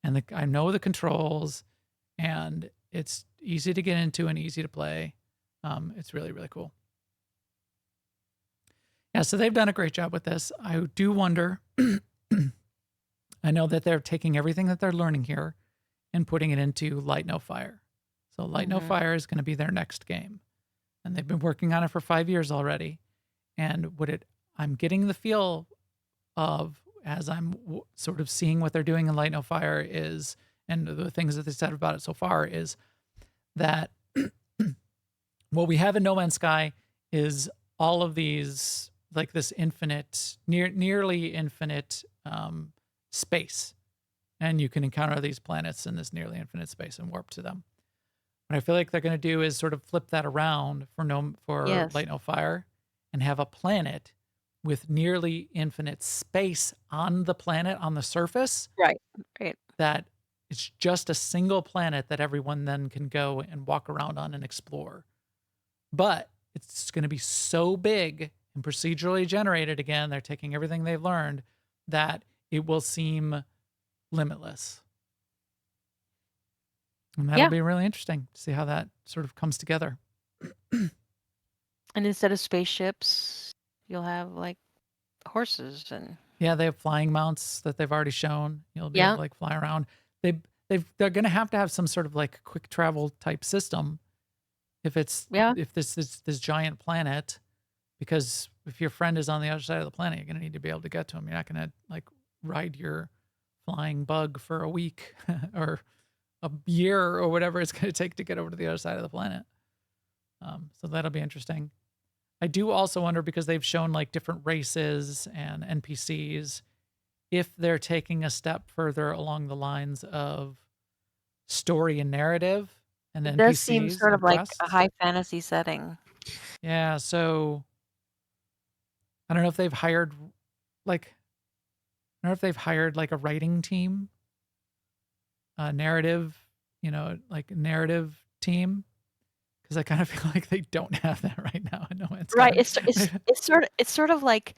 S1: and I know the controls, and it's easy to get into and easy to play. It's really, really cool. Yeah, so they've done a great job with this. I do wonder, I know that they're taking everything that they're learning here and putting it into Light No Fire. So Light No Fire is going to be their next game. And they've been working on it for 5 years already. And I'm getting the feel of, as I'm sort of seeing what they're doing in Light No Fire is, and the things that they said about it so far, is that what we have in No Man's Sky is all of these, like this infinite, nearly infinite space. And you can encounter these planets in this nearly infinite space and warp to them. What I feel like they're going to do is sort of flip that around for
S2: Yes.
S1: Light No Fire, and have a planet with nearly infinite space on the planet, on the surface,
S2: Right. Right.
S1: that it's just a single planet that everyone then can go and walk around on and explore. But it's going to be so big and procedurally generated, again, they're taking everything they've learned, that it will seem limitless. And that'll
S2: Yeah.
S1: be really interesting to see how that sort of comes together.
S2: And instead of spaceships, you'll have like horses and
S1: Yeah, they have flying mounts that they've already shown. You'll be able
S2: yeah.
S1: to like fly around. They're going to have some sort of like quick travel type system if
S2: Yeah.
S1: this is this giant planet, because if your friend is on the other side of the planet, you're going to need to be able to get to him. You're not going to like ride your flying bug for a week or a year or whatever it's going to take to get over to the other side of the planet. So that'll be interesting. I do also wonder, because they've shown like different races and NPCs, if they're taking a step further along the lines of story and narrative and
S2: It does seem
S1: NPCs
S2: sort
S1: and
S2: of like a
S1: quests.
S2: high fantasy setting.
S1: Yeah, so I don't know if they've hired like a writing team, a narrative, like narrative team, because I kind of feel like they don't have that right now. I know it's
S2: Right.
S1: kind of
S2: It's sort of like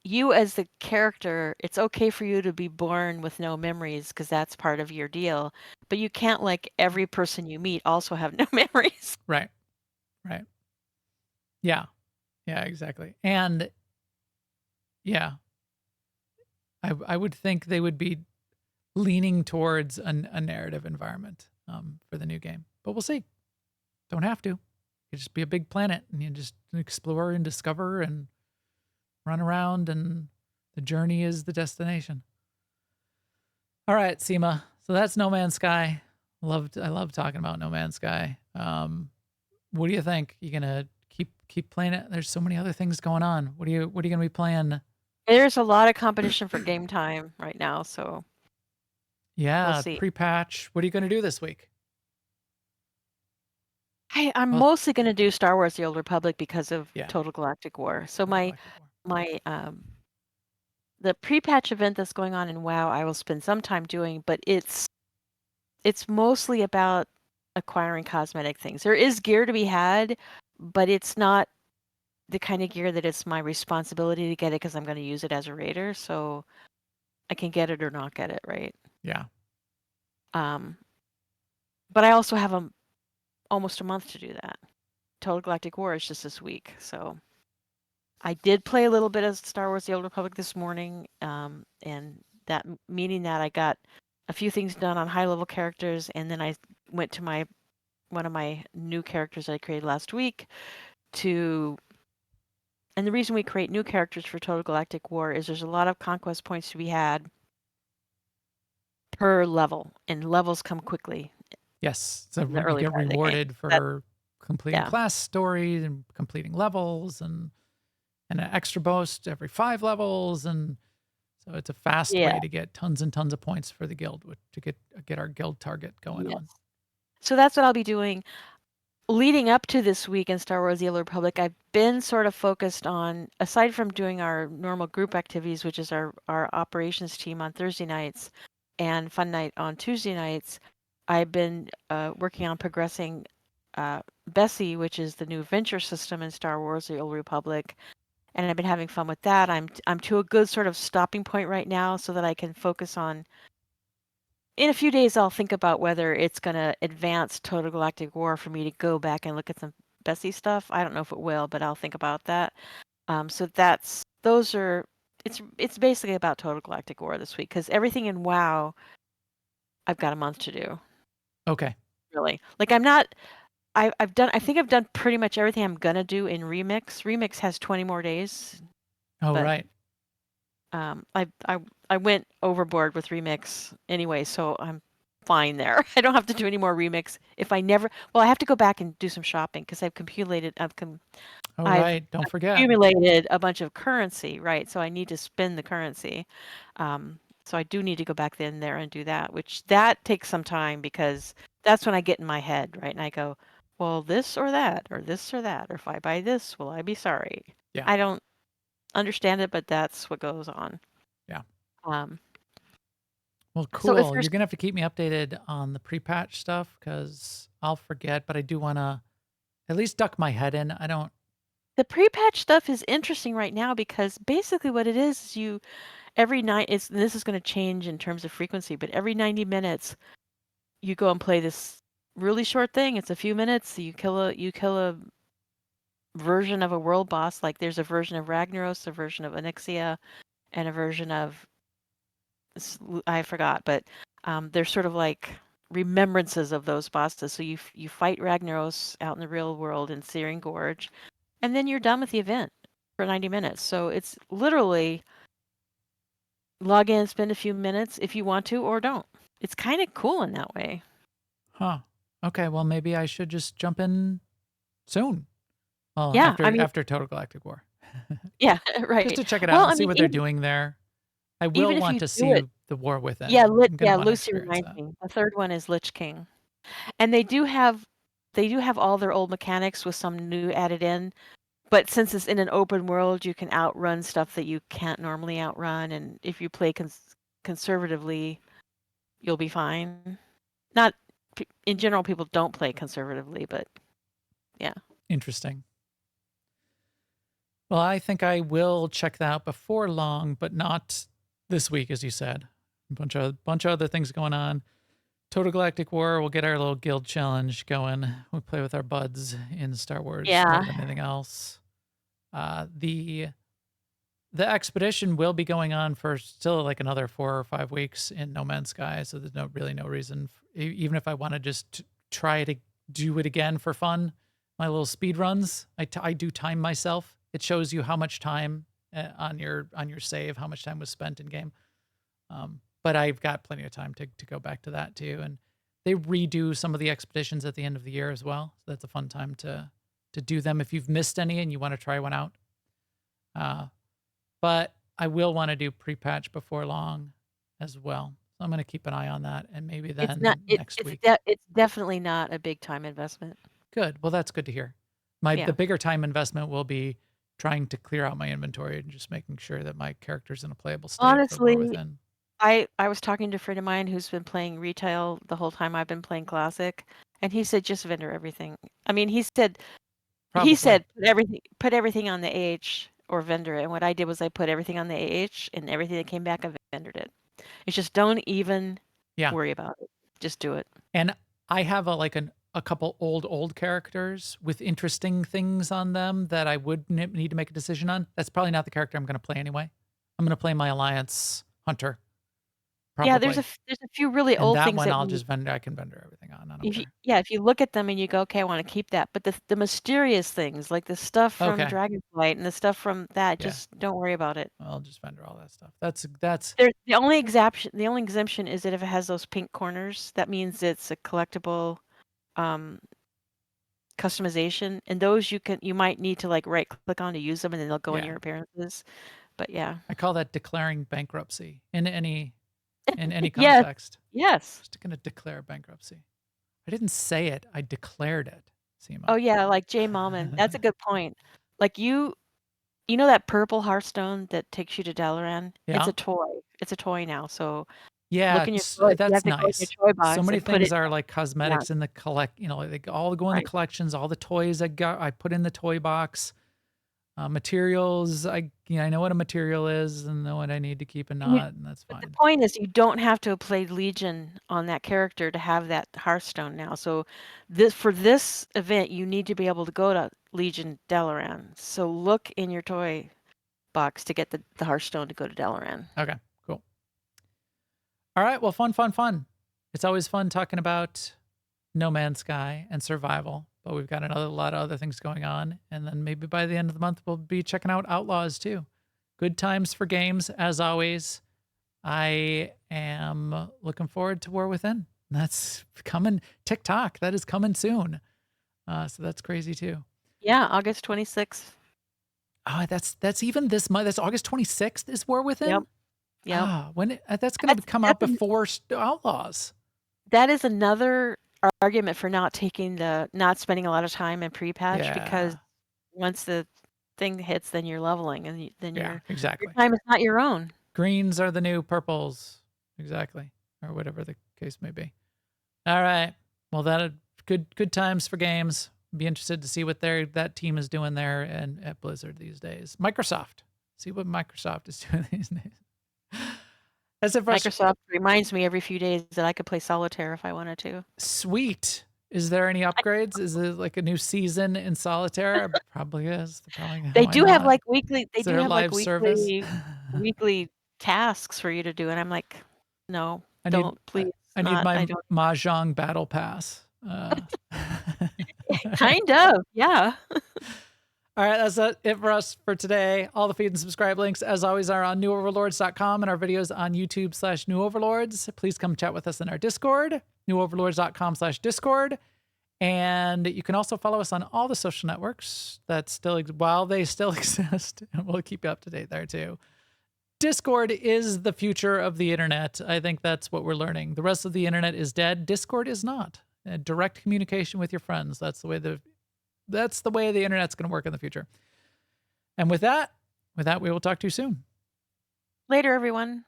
S2: you as the character, it's okay for you to be born with no memories because that's part of your deal, but you can't like every person you meet also have no memories.
S1: right, right. Yeah, yeah, exactly. And yeah, I would think they would be leaning towards a narrative environment for the new game, but we'll see. Don't have to. You just be a big planet and you just explore and discover and run around, and the journey is the destination. All right, Sema. So that's No Man's Sky. I love talking about No Man's Sky. What do you think? You gonna keep playing it? There's so many other things going on. What are you gonna be playing?
S2: There's a lot of competition for game time right now, so we'll
S1: Yeah,
S2: see.
S1: pre-patch. What are you gonna do this week?
S2: I'm
S1: Well,
S2: mostly going to do Star Wars: The Old Republic because of
S1: yeah.
S2: Total Galactic War. So
S1: Total Galactic War.
S2: my the pre-patch event that's going on in WoW, I will spend some time doing, but it's mostly about acquiring cosmetic things. There is gear to be had, but it's not the kind of gear that it's my responsibility to get it because I'm going to use it as a raider. So I can get it or not get it, right?
S1: Yeah.
S2: But I also have almost a month to do that. Total Galactic War is just this week, so I did play a little bit of Star Wars: The Old Republic this morning, and that meaning that I got a few things done on high-level characters, and then I went to one of my new characters that I created last week to. And the reason we create new characters for Total Galactic War is there's a lot of conquest points to be had per level, and levels come quickly.
S1: Yes. So
S2: In the
S1: you
S2: early
S1: get
S2: part of the game.
S1: rewarded for completing
S2: Yeah.
S1: class stories and completing levels, and an extra boost every 5 levels, and so it's a fast
S2: Yeah.
S1: way to get tons and tons of points for the guild, to get our guild target going
S2: Yes.
S1: on.
S2: So that's what I'll be doing. leading up to this week in Star Wars: The Old Republic, I've been sort of focused on, aside from doing our normal group activities, which is our operations team on Thursday nights and fun night on Tuesday nights, I've been working on progressing Bessie, which is the new venture system in Star Wars: The Old Republic, and I've been having fun with that. I'm to a good sort of stopping point right now, so that I can focus on. In a few days, I'll think about whether it's going to advance Total Galactic War for me to go back and look at some Bessie stuff. I don't know if it will, but I'll think about that. So those are. It's basically about Total Galactic War this week, because everything in WoW, I've got a month to do.
S1: Okay.
S2: Really, like I'm not. I've done. I think I've done pretty much everything I'm gonna do in Remix. Remix has 20 more days.
S1: Oh,
S2: But
S1: right.
S2: I went overboard with Remix anyway, so I'm fine there. I don't have to do any more Remix. If I never, well, I have to go back and do some shopping, because I've
S1: Oh,
S2: I've
S1: right. Don't forget.
S2: accumulated a bunch of currency, right? So I need to spend the currency. So I do need to go back in there and do that, which that takes some time, because that's when I get in my head, right? And I go, well, this or that, or this or that, or if I buy this, will I be sorry?
S1: Yeah.
S2: I don't understand it, but that's what goes on.
S1: Yeah.
S2: Um,
S1: Well,
S2: so if
S1: cool.
S2: there's
S1: You're gonna have to keep me updated on the pre-patch stuff because I'll forget, but I do wanna at least duck my head in. I don't.
S2: the pre-patch stuff is interesting right now, because basically what it is you every night it's this is going to change in terms of frequency, but every 90 minutes you go and play this really short thing. It's a few minutes. You kill a version of a world boss. Like there's a version of Ragnaros, a version of Onyxia, and a version of I forgot, but they're sort of like remembrances of those bosses. So you fight Ragnaros out in the real world in Searing Gorge, and then you're done with the event for 90 minutes. So it's literally log in, spend a few minutes if you want to, or don't. It's kind of cool in that way.
S1: Huh. Okay. Well, maybe I should just jump in soon. Well,
S2: Yeah, I mean,
S1: after Total Galactic War,
S2: yeah,
S1: just
S2: right.
S1: to check it out
S2: Well,
S1: and
S2: I
S1: see
S2: mean,
S1: what they're doing there. I will
S2: even if
S1: want
S2: you
S1: to
S2: do
S1: see
S2: it,
S1: the War Within.
S2: yeah,
S1: I'm gonna want to
S2: Lucy
S1: experience
S2: reminds
S1: that.
S2: me. The third one is Lich King, and they do have all their old mechanics with some new added in. But since it's in an open world, you can outrun stuff that you can't normally outrun, and if you play conservatively, you'll be fine. Not in general, people don't play conservatively, but yeah.
S1: Interesting. Well, I think I will check that out before long, but not this week, as you said. A bunch of other things going on. Total Galactic War, we'll get our little guild challenge going. We'll play with our buds in Star Wars more
S2: Yeah.
S1: than anything else. The expedition will be going on for still like another 4 or 5 weeks in No Man's Sky, so there's no reason, even if I want to just try to do it again for fun. My little speed runs, I do time myself. It shows you how much time on your save, how much time was spent in game. But I've got plenty of time to go back to that too. And they redo some of the expeditions at the end of the year as well, so that's a fun time to do them if you've missed any and you want to try one out. But I will want to do pre-patch before long as well. So I'm going to keep an eye on that, and maybe
S2: It's
S1: then
S2: not.
S1: next week.
S2: It's definitely not a big time investment.
S1: Good. Well, that's good to hear.
S2: Yeah.
S1: The bigger time investment will be trying to clear out my inventory and just making sure that my character's in a playable state for War
S2: Honestly,
S1: Within.
S2: I was talking to a friend of mine who's been playing retail the whole time I've been playing classic, and he said just vendor everything. I mean, he said
S1: Probably.
S2: put everything on the AH or vendor it. And what I did was I put everything on the AH, and everything that came back I vendored it. It's just don't even worry about it. Just do it.
S1: And I have a couple old characters with interesting things on them that I would need to make a decision on. That's probably not the character I'm going to play anyway. I'm going to play my Alliance Hunter. Probably.
S2: Yeah, there's a few really
S1: and
S2: old
S1: that
S2: things
S1: one
S2: that
S1: I'll just vendor. I can vendor everything on. I don't care.
S2: if you look at them and you go, okay, I want to keep that, but the mysterious things like the stuff from Dragonflight and the stuff from that, just don't worry about it.
S1: I'll just vendor all that stuff. That's
S2: the only exemption is that if it has those pink corners, that means it's a collectible customization, and those you might need to like right click on to use them, and then they'll go in your appearances. But yeah,
S1: I call that declaring bankruptcy in any context.
S2: Yes.
S1: Just going to declare bankruptcy. I didn't say it. I declared it. Sema.
S2: Oh yeah, like Jay Malman. That's a good point. Like you know that purple Hearthstone that takes you to Dalaran? It's
S1: Yeah.
S2: a toy. It's a toy now. So
S1: Yeah,
S2: look in your toy. You have
S1: that's
S2: to go in your
S1: nice.
S2: toy
S1: So
S2: box
S1: many
S2: and put
S1: things
S2: it.
S1: are like
S2: Yeah,
S1: cosmetics in the they all go in the
S2: right.
S1: collections, all the toys I put in the toy box. Materials, I know what a material is and know what I need to keep and
S2: And you,
S1: not, and that's
S2: but the
S1: fine.
S2: point is, you don't have to have played Legion on that character to have that Hearthstone now. So for this event, you need to be able to go to Legion Dalaran. So look in your toy box to get the Hearthstone to go to Dalaran.
S1: Okay, cool. All right, well, fun, fun, fun. It's always fun talking about No Man's Sky and survival, but we've got a lot of other things going on, and then maybe by the end of the month we'll be checking out Outlaws too. Good times for games as always. I am looking forward to War Within. That's coming. TikTok, that is coming soon. So that's crazy too.
S2: Yeah, August 26th.
S1: Oh, that's even this month. That's August 26th is War
S2: Yep,
S1: Within.
S2: yep.
S1: That's going to come out
S2: That's
S1: before Outlaws.
S2: that is another argument for not spending a lot of time in pre-patch, because
S1: Yeah,
S2: once the thing hits, then you're leveling, and then
S1: yeah,
S2: your
S1: exactly.
S2: time is not your own.
S1: Greens are the new purples, exactly, or whatever the case may be. All right, well, good times for games. Be interested to see what that team is doing there and at Blizzard these days. Microsoft, see what Microsoft is doing these days. That's it for us.
S2: Microsoft reminds me every few days that I could play solitaire if I wanted to.
S1: Sweet. Is there any upgrades? Is it like a new season in solitaire? Probably is. Probably.
S2: They
S1: Why
S2: do have
S1: not?
S2: like weekly they
S1: Is
S2: do
S1: there a
S2: have like
S1: live service?
S2: weekly tasks for you to do, and I'm like, "No,
S1: I need
S2: don't, please,
S1: I need
S2: not. I
S1: my
S2: don't."
S1: Mahjong battle pass.
S2: Kind of, yeah.
S1: All right, that's it for us for today. All the feed and subscribe links, as always, are on newoverlords.com and our videos on YouTube/newoverlords. Please come chat with us in our Discord, newoverlords.com/Discord. And you can also follow us on all the social networks while they still exist, and we'll keep you up to date there too. Discord is the future of the internet. I think that's what we're learning. The rest of the internet is dead. Discord is not. Direct communication with your friends. That's the way the internet's going to work in the future. And with that, we will talk to you soon.
S2: Later, everyone.